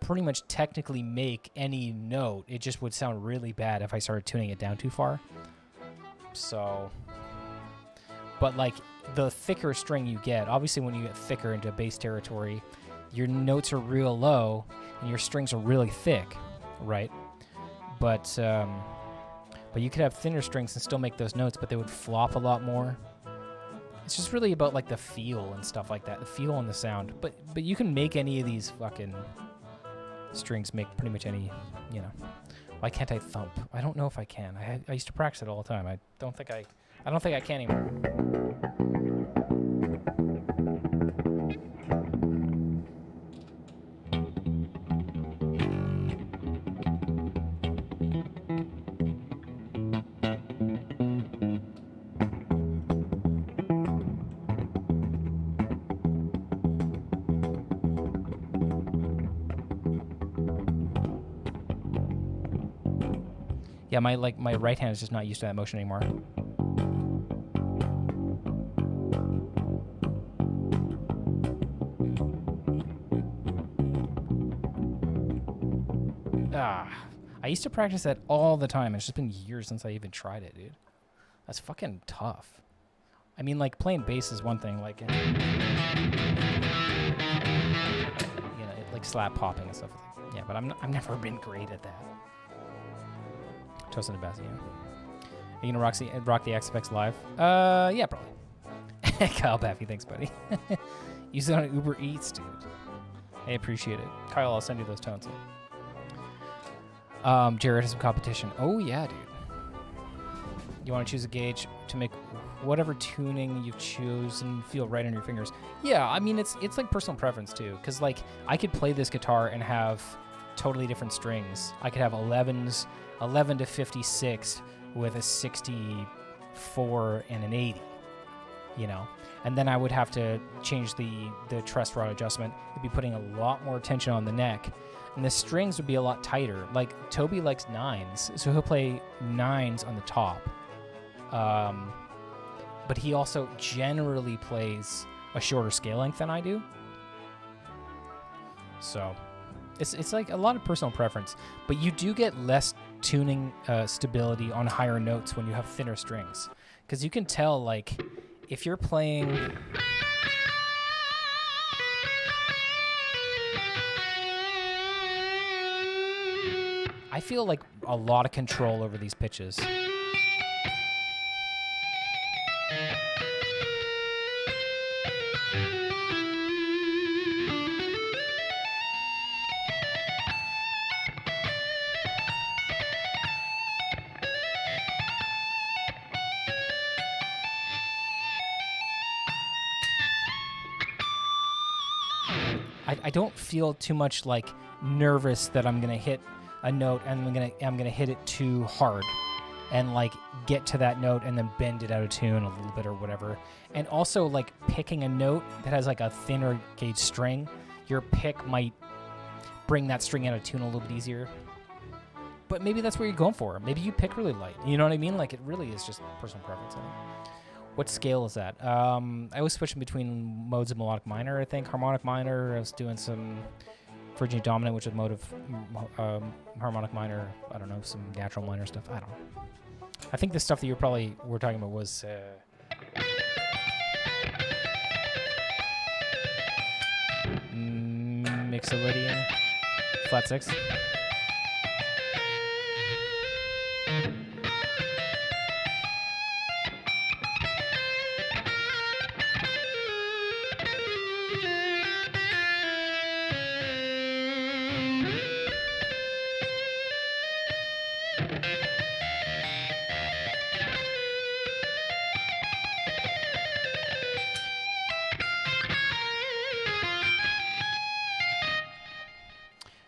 pretty much technically make any note. It just would sound really bad if I started tuning it down too far. So, but like the thicker string you get, obviously when you get thicker into bass territory, your notes are real low and your strings are really thick, right? But you could have thinner strings and still make those notes, but they would flop a lot more. It's just really about like the feel and stuff like that, the feel and the sound. But you can make any of these fucking strings make pretty much any, Why can't I thump? I don't know if I can. I used to practice it all the time. I don't think I can anymore. Yeah, my right hand is just not used to that motion anymore. I used to practice that all the time. It's just been years since I even tried it, dude. That's fucking tough. I mean, like, playing bass is one thing, like, like slap popping and stuff. Yeah, but I've never been great at that. Toasted and Bassy, yeah. Are you gonna rock the XFX live? Yeah, probably. Kyle Baffy, thanks, buddy. Use it on Uber Eats, dude. I appreciate it. Kyle, I'll send you those tones. Jared has some competition. Oh, yeah, dude. You want to choose a gauge to make whatever tuning you've chosen feel right on your fingers. Yeah, I mean, it's like personal preference, too. Because, like, I could play this guitar and have totally different strings. I could have 11 to 56 with a 64 and an 80, you know? And then I would have to change the truss rod adjustment. It'd be putting a lot more tension on the neck. And the strings would be a lot tighter. Like, Toby likes 9s, so he'll play 9s on the top. But he also generally plays a shorter scale length than I do. So it's like a lot of personal preference. But you do get less tuning stability on higher notes when you have thinner strings. Because you can tell, like, if you're playing... I feel like a lot of control over these pitches. I don't feel too much like nervous that I'm gonna hit a note and I'm gonna hit it too hard and like get to that note and then bend it out of tune a little bit or whatever. And also, like, picking a note that has like a thinner gauge string, your pick might bring that string out of tune a little bit easier. But maybe that's what you're going for. Maybe you pick really light. You know what I mean? Like, it really is just personal preference, I think. What scale is that? I was switching between modes of melodic minor, I think. Harmonic minor, I was doing some Phrygian dominant, which is mode of harmonic minor. I don't know, some natural minor stuff. I don't know. I think the stuff that you were talking about was... Mixolydian, flat 6.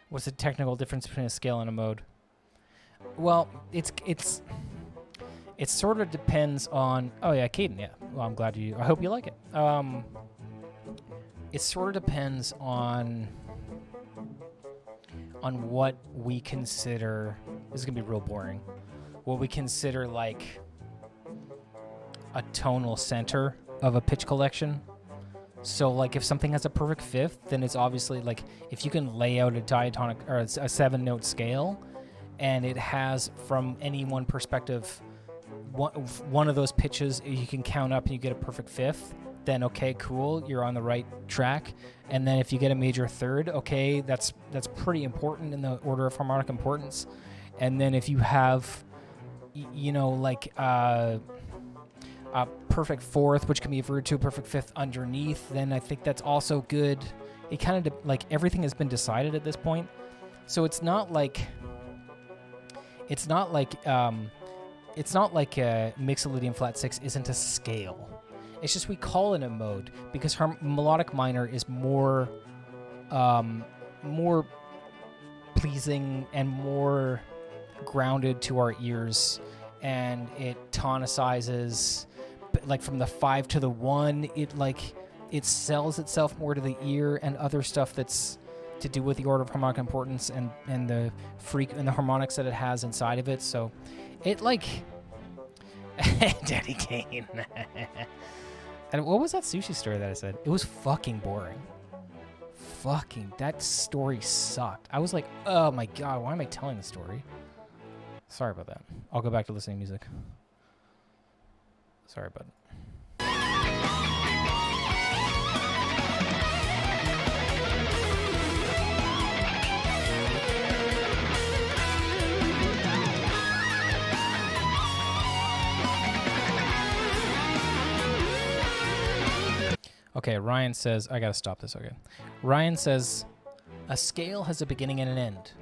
What's the technical difference between a scale and a mode? Well, it sort of depends on... Oh, yeah, Caden, yeah. Well, I'm glad I hope you like it. It sort of depends on what we consider... This is going to be real boring. What we consider, like, a tonal center of a pitch collection. So, like, if something has a perfect fifth, then it's obviously, like, if you can lay out a diatonic or a 7-note scale, and it has, from any one perspective, one of those pitches you can count up and you get a perfect fifth, then okay, cool, you're on the right track. And then if you get a major third, okay, that's pretty important in the order of harmonic importance. And then if you have, you know, like, a perfect fourth, which can be referred to a perfect fifth underneath, then I think that's also good. It kind of like everything has been decided at this point, so it's not like a Mixolydian flat 6 isn't a scale. It's just we call it a mode because melodic minor is more pleasing and more grounded to our ears, and it tonicizes. Like from the 5 to the 1, it sells itself more to the ear, and other stuff that's to do with the order of harmonic importance and the the harmonics that it has inside of it. So it like Daddy Kane. And what was that sushi story that I said? It was fucking boring. fucking, that story sucked. I was like, oh my god, why am I telling the story? Sorry about that. I'll go back to listening to music. Sorry about it. Okay, Ryan says, I gotta stop this, okay. Ryan says, a scale has a beginning and an end.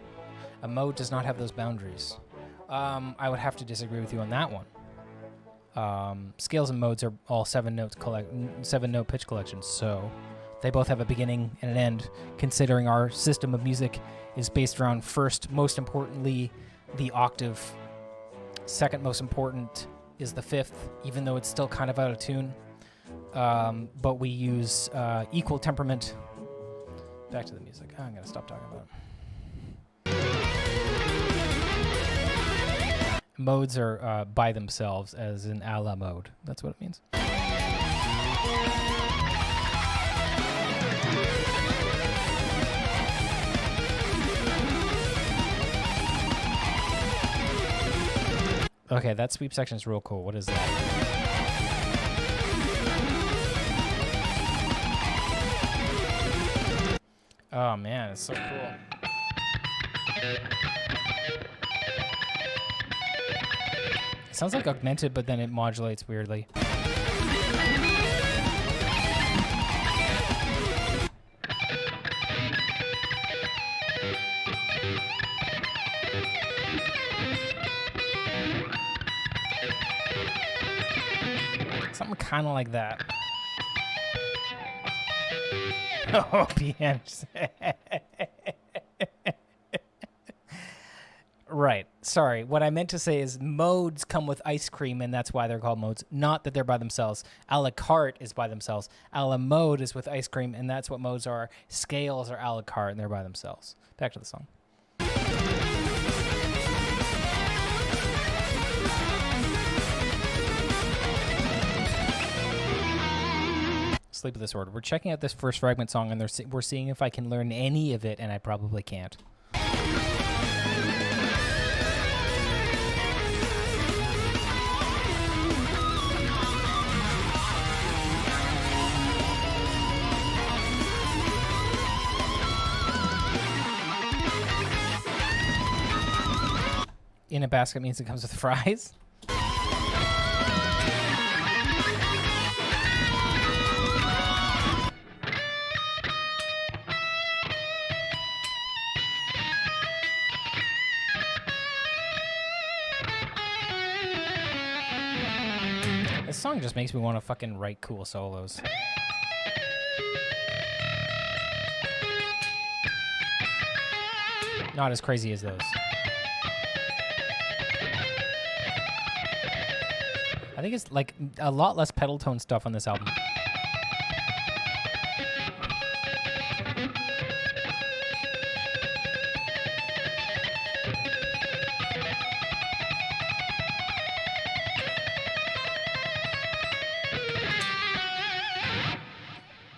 A mode does not have those boundaries. I would have to disagree with you on that one. Scales and modes are all 7-note pitch collections, so they both have a beginning and an end, considering our system of music is based around first, most importantly, the octave. Second most important is the fifth, even though it's still kind of out of tune. But we use equal temperament. Back to the music. Oh, I'm gonna stop talking about it. Modes are by themselves, as in a la mode. That's what it means. Okay, that sweep section is real cool. What is that? Oh man, it's so cool. It sounds like augmented, but then it modulates weirdly. Something kind of like that. Oh, PM. Right. Sorry. What I meant to say is modes come with ice cream, and that's why they're called modes. Not that they're by themselves. A la carte is by themselves. A la mode is with ice cream, and that's what modes are. Scales are a la carte, and they're by themselves. Back to the song. Sleep of the Sword. We're checking out this first Fragment song, and we're seeing if I can learn any of it, and I probably can't. In a basket means it comes with fries. This song just makes me want to fucking write cool solos. Not as crazy as those. I think it's like a lot less pedal tone stuff on this album.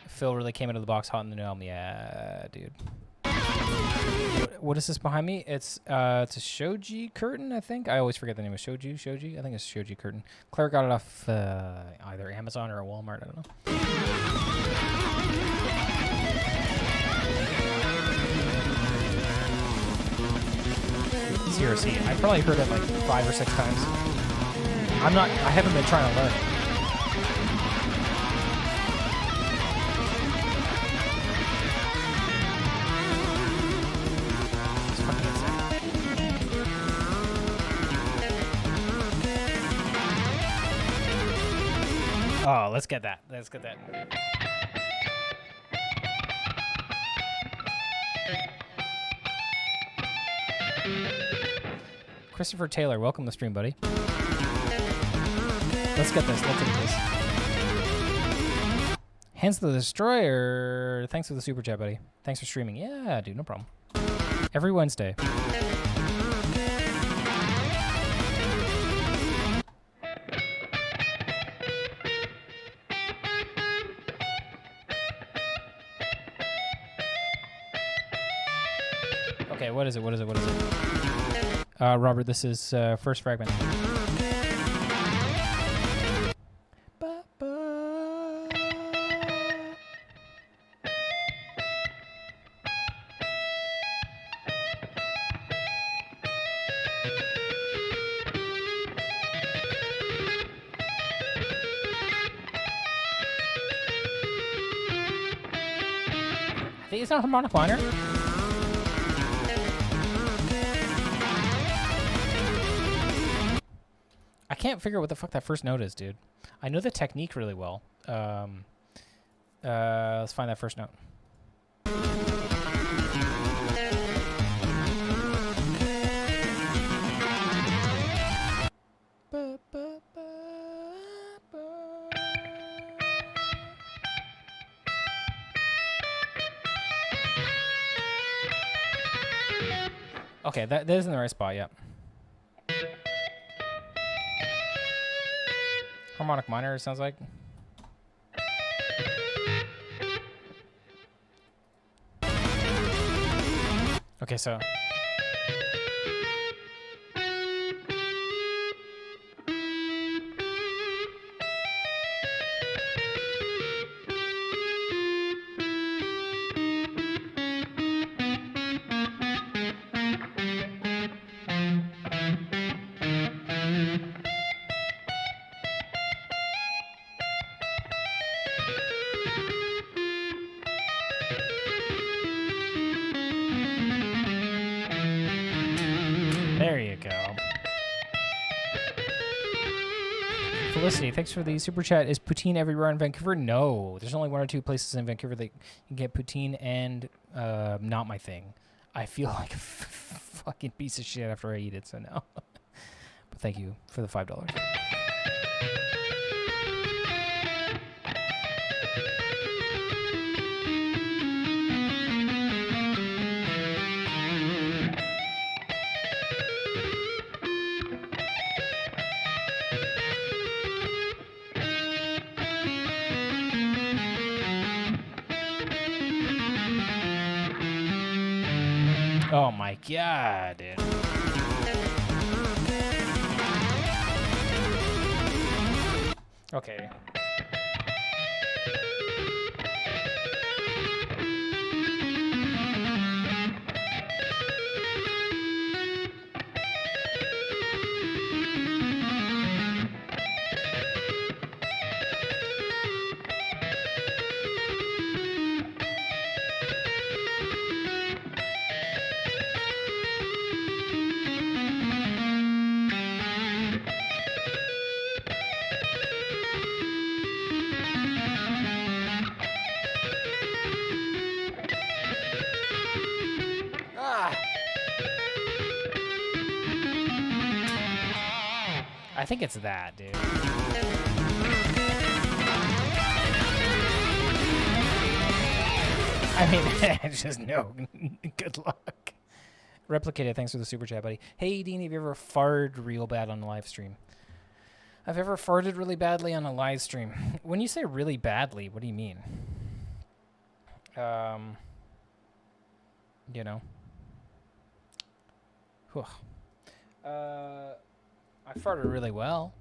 Phil really came out of the box hot in the new album. Yeah, dude. What is this behind me? It's a shoji curtain, I think. I always forget the name of shoji. I think it's shoji curtain. Claire got it off either Amazon or Walmart. I don't know. Seriously, I probably heard it like 5 or 6 times. I haven't been trying to learn it. Oh, let's get that. Let's get that. Christopher Taylor, welcome to the stream, buddy. Let's get this. Let's get this. Hands to the Destroyer. Thanks for the super chat, buddy. Thanks for streaming. Yeah, dude, no problem. Every Wednesday. Okay, what is it? What is it? What is it? Robert, this is first fragment. I think it's not harmonic minor. I can't figure out what the fuck that first note is, dude. I know the technique really well. Let's find that first note. Okay, that is in the right spot, yep. Harmonic minor, it sounds like. Okay, so. There you go. Felicity, thanks for the super chat. Is poutine everywhere in Vancouver? No. There's only one or two places in Vancouver that you can get poutine, and not my thing. I feel like a fucking piece of shit after I eat it, so no. But thank you for the $5. Oh my god, dude. Okay. I think it's that, dude. I mean, just no. Good luck. Replicated, thanks for the super chat, buddy. Hey, Dean, have you ever farted real bad on a live stream? I've ever farted really badly on a live stream. When you say really badly, what do you mean? You know. Whew. I farted really well.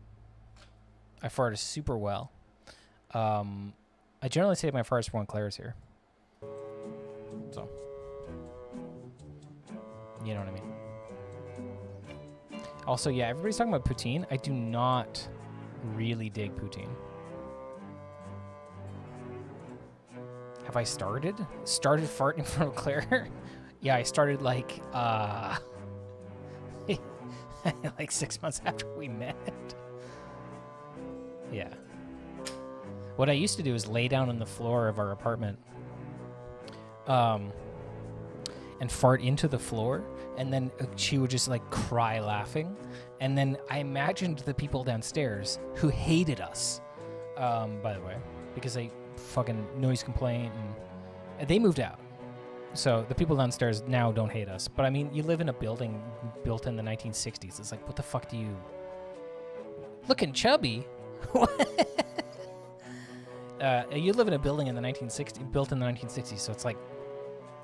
I farted super well. I generally save my farts for when Claire's here. So. You know what I mean. Also, yeah, everybody's talking about Poutine. I do not really dig Poutine. Have I started? Started farting in front of Claire? Yeah, I started like, like 6 months after we met. Yeah. What I used to do is lay down on the floor of our apartment, and fart into the floor, and then she would just like cry laughing, and then I imagined the people downstairs who hated us, by the way, because they fucking noise complaint, and they moved out. So the people downstairs now don't hate us. But I mean, you live in a building built in the 1960s. It's like, what the fuck do you... Looking chubby? You live in a building in the 1960s, built in the 1960s, so it's like,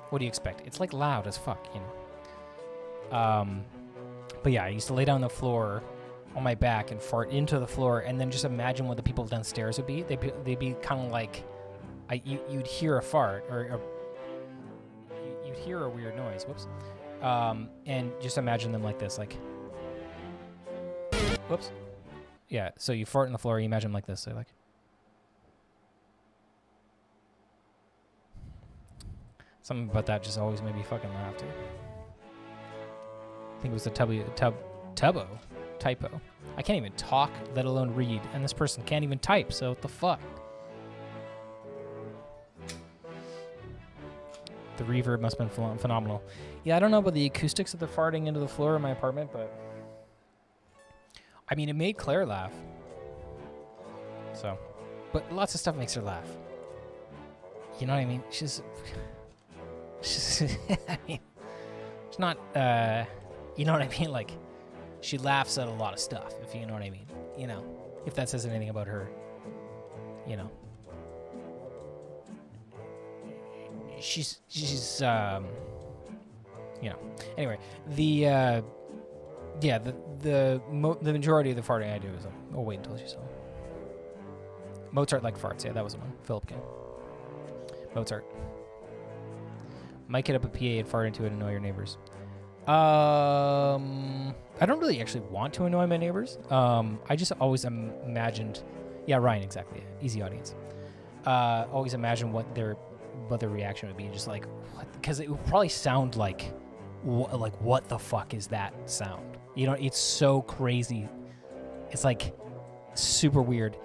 what do you expect? It's like loud as fuck, you know? But yeah, I used to lay down on the floor on my back and fart into the floor, and then just imagine what the people downstairs would be. They'd be kind of like, you'd hear a fart, or you'd hear a weird noise. Whoops. And just imagine them like this, like, whoops. Yeah, so you fart on the floor, you imagine them like this, so like. Something about that just always made me fucking laugh, dude. I think it was the typo. I can't even talk, let alone read, and this person can't even type, so what the fuck? The reverb must have been phenomenal. Yeah, I don't know about the acoustics of the farting into the floor in my apartment, but I mean, it made Claire laugh. So, but lots of stuff makes her laugh. You know what I mean? She's I mean, it's not, you know what I mean? Like, she laughs at a lot of stuff, if you know what I mean. You know, if that says anything about her, you know. She's you know. Anyway, the majority of the farting I do is, oh, wait until she's home. Mozart like farts, yeah, that was the one. Philip King. Mozart. Mic it up a PA and fart into it and annoy your neighbors. I don't really actually want to annoy my neighbors. I just always imagined, yeah, Ryan, exactly, easy audience. Always imagine what their reaction would be, just like, because it would probably sound like what the fuck is that sound? You know, it's so crazy. It's like super weird.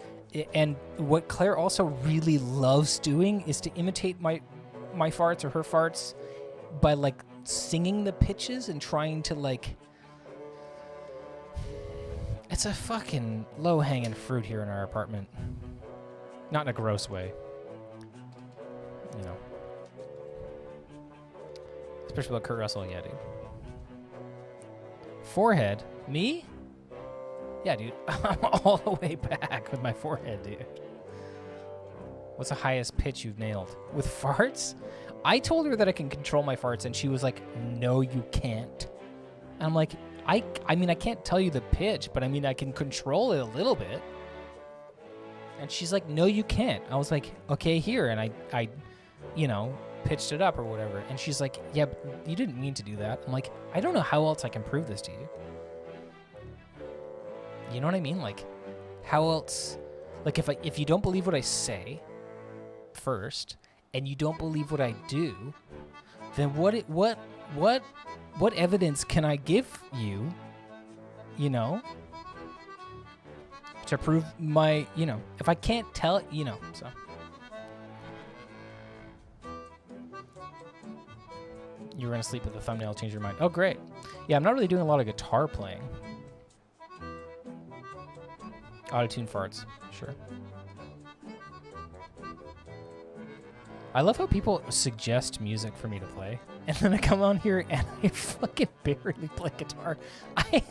And what Claire also really loves doing is to imitate my farts or her farts by like singing the pitches and trying to like, it's a fucking low-hanging fruit here in our apartment. Not in a gross way. You know. Especially about Kurt Russell, yeah, dude. Forehead? Me? Yeah, dude. I'm all the way back with my forehead, dude. What's the highest pitch you've nailed? With farts? I told her that I can control my farts, and she was like, no, you can't. And I'm like, I mean, I can't tell you the pitch, but I mean, I can control it a little bit. And she's like, no, you can't. I was like, okay, here. And I you know, pitched it up or whatever. And she's like, yeah, but you didn't mean to do that. I'm like, I don't know how else I can prove this to you. You know what I mean? Like, how else? Like, if you don't believe what I say first, and you don't believe what I do, then what evidence can I give you, you know, to prove my, you know, if I can't tell it, you know, so. You were going to sleep with the thumbnail, change your mind. Oh, great. Yeah, I'm not really doing a lot of guitar playing. Auto-tune farts, sure. I love how people suggest music for me to play, and then I come on here and I fucking barely play guitar. I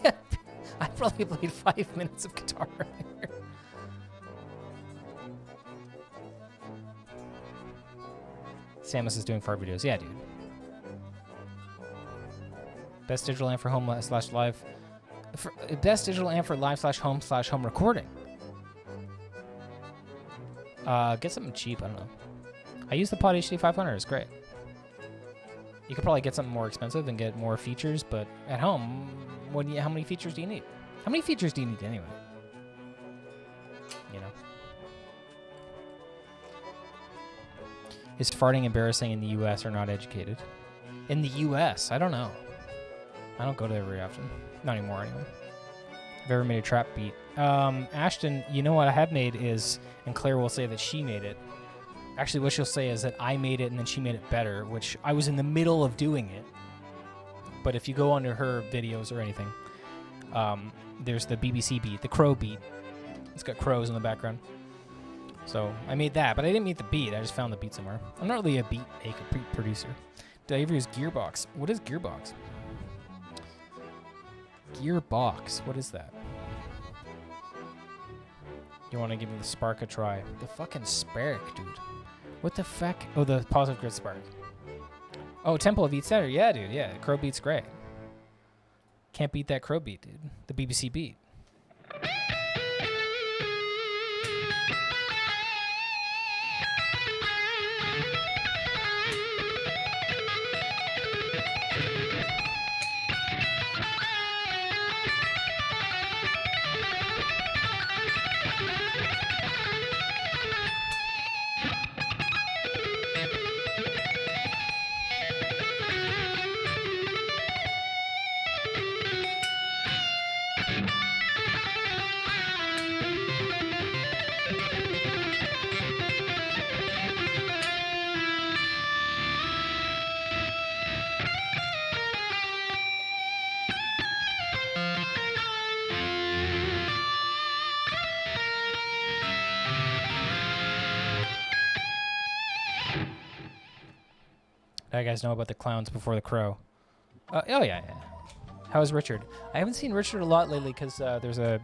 probably played 5 minutes of guitar earlier. Samus is doing fart videos. Yeah, dude. Best digital amp for home / live. Best digital amp for live / home recording. Get something cheap. I don't know. I use the Pod HD 500. It's great. You could probably get something more expensive and get more features, but at home, how many features do you need? How many features do you need anyway? You know. Is farting embarrassing in the U.S. or not educated? In the U.S., I don't know. I don't go there very often. Not anymore, anyway. I've ever made a trap beat. Ashton, you know what I have made is, and Claire will say that she made it. Actually, what she'll say is that I made it and then she made it better, which I was in the middle of doing it. But if you go onto her videos or anything, there's the BBC beat, the crow beat. It's got crows in the background. So I made that, but I didn't make the beat. I just found the beat somewhere. I'm not really a beat maker, producer. Did I ever use Gearbox? What is Gearbox? Gearbox, what is that? You want to give me the Spark a try? The fucking Spark, dude. What the fuck? Oh, the Positive Grid Spark. Oh, Temple of Beat Center. Yeah, dude. Yeah, Crow Beat's great. Can't beat that crow beat, dude. The BBC beat. You guys know about the clowns before the crow? Oh yeah. How is Richard? I haven't seen Richard a lot lately because there's a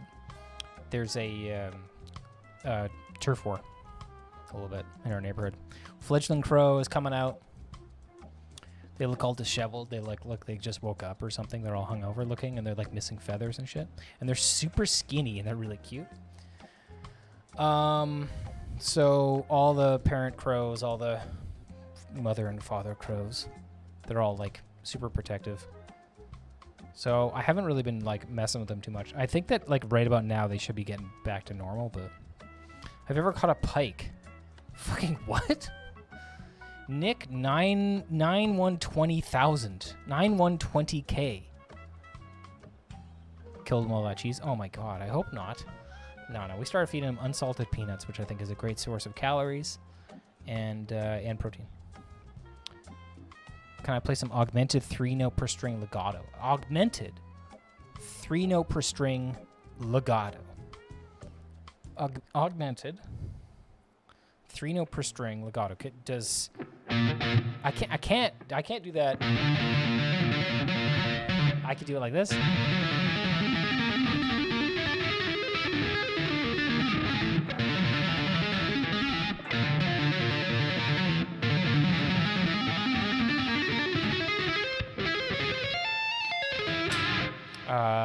turf war a little bit in our neighborhood. Fledgling crow is coming out. They look all disheveled. They look they just woke up or something. They're all hungover looking and they're like missing feathers and shit. And they're super skinny and they're really cute. So all the parent crows, all the mother and father crows, they're all like super protective. So I haven't really been like messing with them too much. I think that like right about now they should be getting back to normal, but have you ever caught a pike? Fucking what? Nick 9,120,000. 9,120K. Killed him all that cheese. Oh my god, I hope not. No, we started feeding him unsalted peanuts, which I think is a great source of calories and protein. Can I play some augmented 3-note per string legato? Augmented 3-note per string legato. Augmented 3-note per string legato. Does I can't do that. I could do it like this.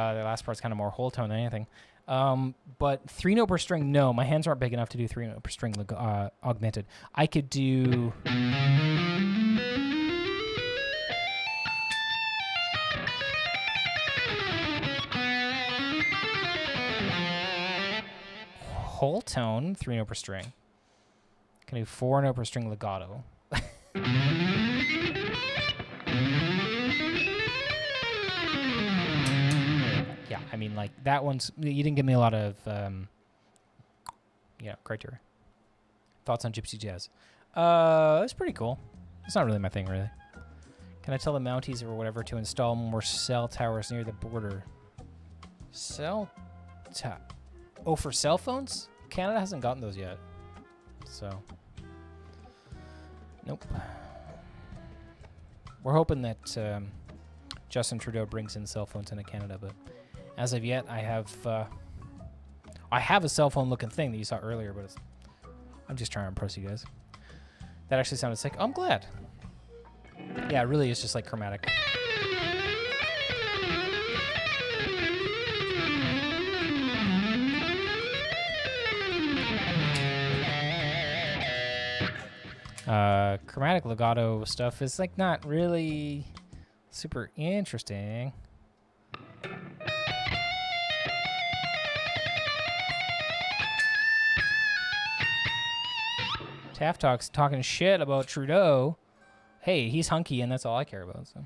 The last part's kind of more whole tone than anything. But 3-note per string, no. My hands aren't big enough to do 3-note per string augmented. I could do... whole tone, 3-note per string. Can I do 4-note per string legato? Yeah, I mean, like, that one's... You didn't give me a lot of, criteria. Thoughts on Gypsy Jazz? It's pretty cool. It's not really my thing, really. Can I tell the Mounties or whatever to install more cell towers near the border? Oh, for cell phones? Canada hasn't gotten those yet. So... Nope. We're hoping that Justin Trudeau brings in cell phones into Canada, but as of yet, I have a cell phone looking thing that you saw earlier, but I'm just trying to impress you guys. That actually sounded sick. I'm glad. Yeah, it really is just like chromatic. Chromatic legato stuff is like not really super interesting. Taft Talk's talking shit about Trudeau. Hey, he's hunky and that's all I care about, so.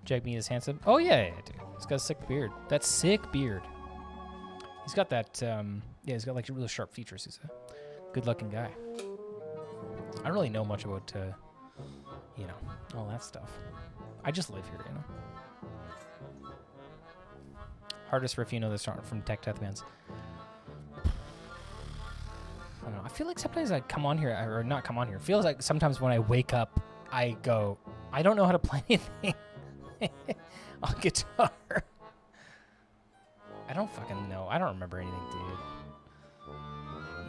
Jagmeet is handsome. Oh, yeah, dude. He's got a sick beard. That's sick beard. He's got that, yeah, he's got like really sharp features. He's a good-looking guy. I don't really know much about, you know, all that stuff. I just live here, you know. Hardest riff you know that's from Tech Death Bands. I don't know. I feel like sometimes I come on here, or not come on here. It feels like sometimes when I wake up, I go, I don't know how to play anything on guitar. I don't fucking know. I don't remember anything, dude.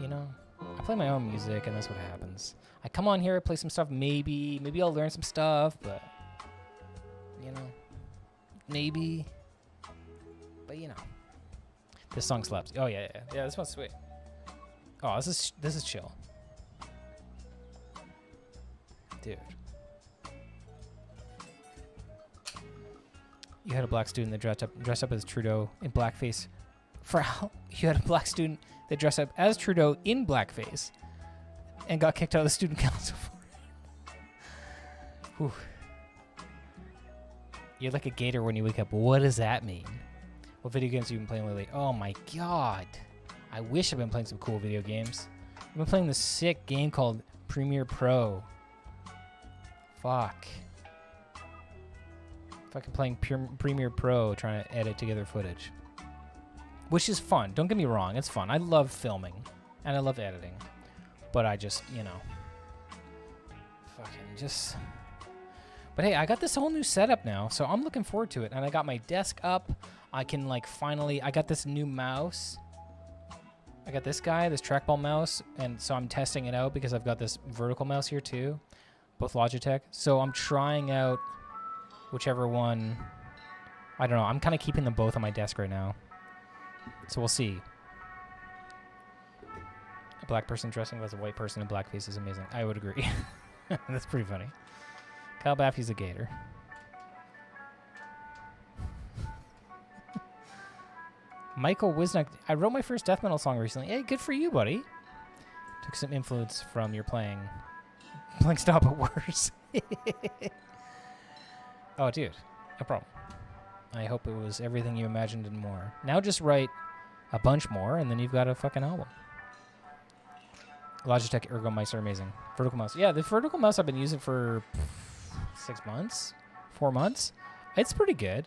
You know? I play my own music, and that's what happens. I come on here, I play some stuff, maybe I'll learn some stuff, but, you know, maybe. But, you know, this song slaps. Oh, yeah, this one's sweet. Oh, this is chill. Dude. You had a black student that dressed up as Trudeau in blackface. You had a black student that dressed up as Trudeau in blackface and got kicked out of the student council for it. Whew. You're like a gator when you wake up. What does that mean? What video games have you been playing lately? Oh my god. I wish I've been playing some cool video games. I've been playing this sick game called Premiere Pro. Fuck. Fucking playing Premiere Pro, trying to edit together footage. Which is fun. Don't get me wrong. It's fun. I love filming. And I love editing. But I just, you know. Fucking just... But hey, I got this whole new setup now. So I'm looking forward to it. And I got my desk up. I can, like, finally... I got this new mouse. I got this guy, this trackball mouse. And so I'm testing it out because I've got this vertical mouse here, too. Both Logitech. So I'm trying out... whichever one, I don't know. I'm kind of keeping them both on my desk right now. So we'll see. A black person dressing as a white person in blackface is amazing. I would agree. That's pretty funny. Kyle Baffy's a gator. Michael Wisnick. I wrote my first death metal song recently. Hey, good for you, buddy. Took some influence from your playing style, but worse. Oh, dude, no problem. I hope it was everything you imagined and more. Now just write a bunch more, and then you've got a fucking album. Logitech Ergo mice are amazing. Vertical mouse. Yeah, the vertical mouse I've been using for 6 months, 4 months. It's pretty good.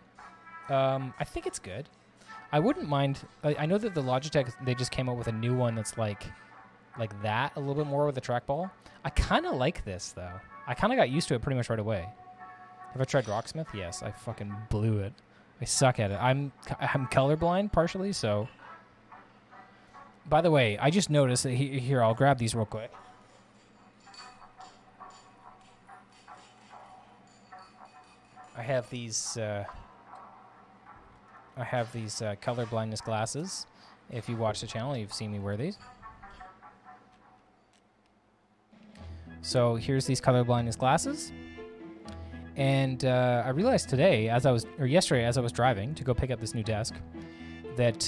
I think it's good. I wouldn't mind. I know that the Logitech, they just came out with a new one that's like that, a little bit more with the trackball. I kind of like this, though. I kind of got used to it pretty much right away. Have I tried Rocksmith? Yes, I fucking blew it. I suck at it. I'm colorblind partially, so. By the way, I just noticed that here, I'll grab these real quick. I have these color blindness glasses. If you watch the channel, you've seen me wear these. So here's these color blindness glasses. And I realized yesterday, as I was driving to go pick up this new desk, that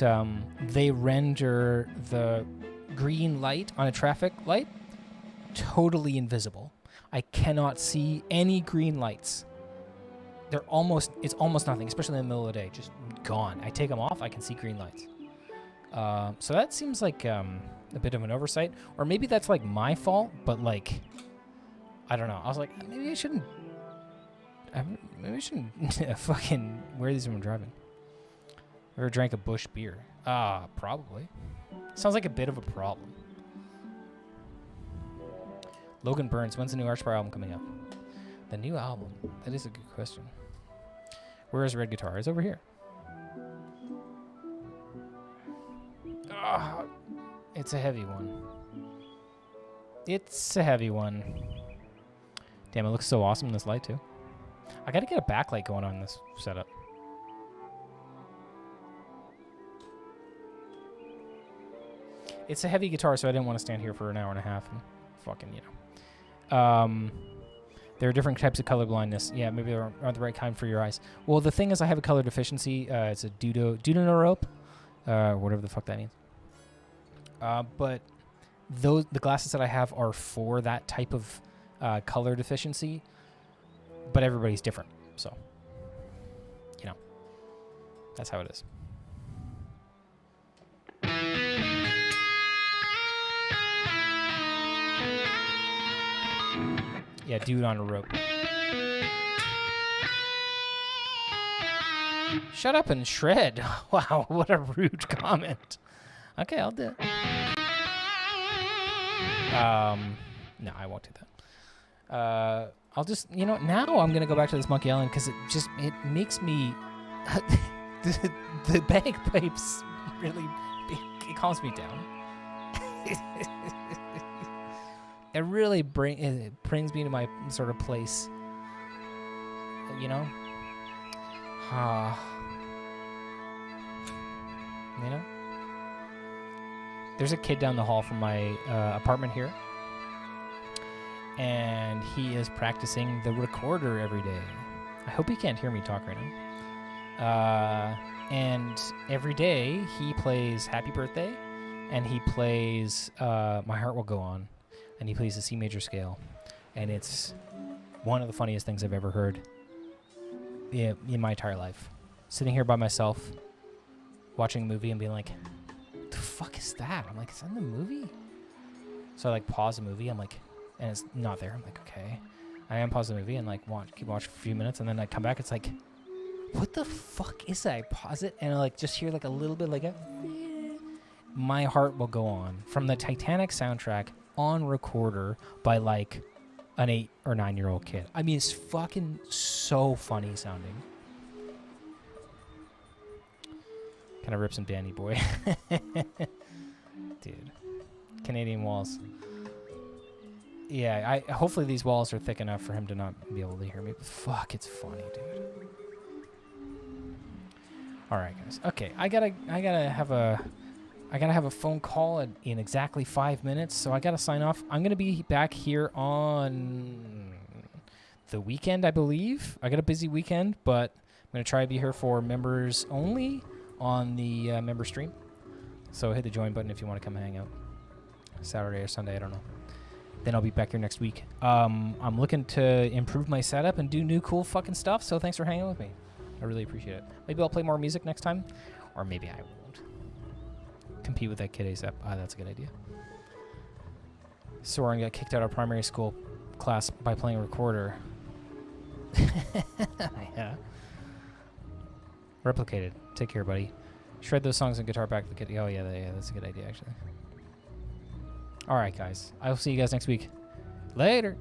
they render the green light on a traffic light totally invisible. I cannot see any green lights. It's almost nothing, especially in the middle of the day, just gone. I take them off, I can see green lights. So that seems like a bit of an oversight, or maybe that's like my fault, but like, I don't know. I was like, maybe I shouldn't fucking wear these when I'm driving. Ever drank a Busch beer? Probably. Sounds like a bit of a problem. Logan Burns, when's the new Archbar album coming up? The new album? That is a good question. Where is Red Guitar? It's over here. It's a heavy one. It's a heavy one. Damn, it looks so awesome in this light, too. I gotta get a backlight going on this setup. It's a heavy guitar, so I didn't want to stand here for an hour and a half and fucking, you know. There are different types of color blindness. Yeah, maybe they aren't the right kind for your eyes. Well, the thing is, I have a color deficiency. It's a deuterope, whatever the fuck that means. But the glasses that I have are for that type of color deficiency. But everybody's different, so, you know, that's how it is. Yeah, dude on a rope. Shut up and shred. Wow, what a rude comment. Okay, I'll do it. No, I won't do that. I'll just, now I'm going to go back to this Monkey Island because it makes me, the bagpipes really, it calms me down. It really brings me to my sort of place, There's a kid down the hall from my apartment here, and he is practicing the recorder every day. I hope he can't hear me talk right now. And every day he plays Happy Birthday, and he plays My Heart Will Go On, and he plays the C major scale, and it's one of the funniest things I've ever heard in my entire life. Sitting here by myself, watching a movie and being like, what the fuck is that? I'm like, is that in the movie? So I pause the movie, I'm like, and it's not there. I'm like, okay. I unpause the movie and keep watching for a few minutes, and then I come back, it's like, what the fuck is that? I pause it and I just hear a little bit My Heart Will Go On from the Titanic soundtrack on recorder by an 8 or 9 year old kid. I mean, it's fucking so funny sounding. Kind of rips and Danny boy. Dude. Canadian walls. Yeah, hopefully these walls are thick enough for him to not be able to hear me. But fuck, it's funny, dude. All right, guys. Okay, I gotta have a phone call in exactly 5 minutes, so I gotta sign off. I'm gonna be back here on the weekend, I believe. I got a busy weekend, but I'm gonna try to be here for members only on the member stream. So hit the join button if you want to come hang out. Saturday or Sunday, I don't know. Then I'll be back here next week. I'm looking to improve my setup and do new cool fucking stuff, so thanks for hanging with me. I really appreciate it. Maybe I'll play more music next time, or maybe I won't. Compete with that kid ASAP. That's a good idea. Soren got kicked out of primary school class by playing a recorder. Yeah. Replicated. Take care, buddy. Shred those songs and guitar back to the kid. Oh, yeah, that's a good idea, actually. All right, guys. I will see you guys next week. Later.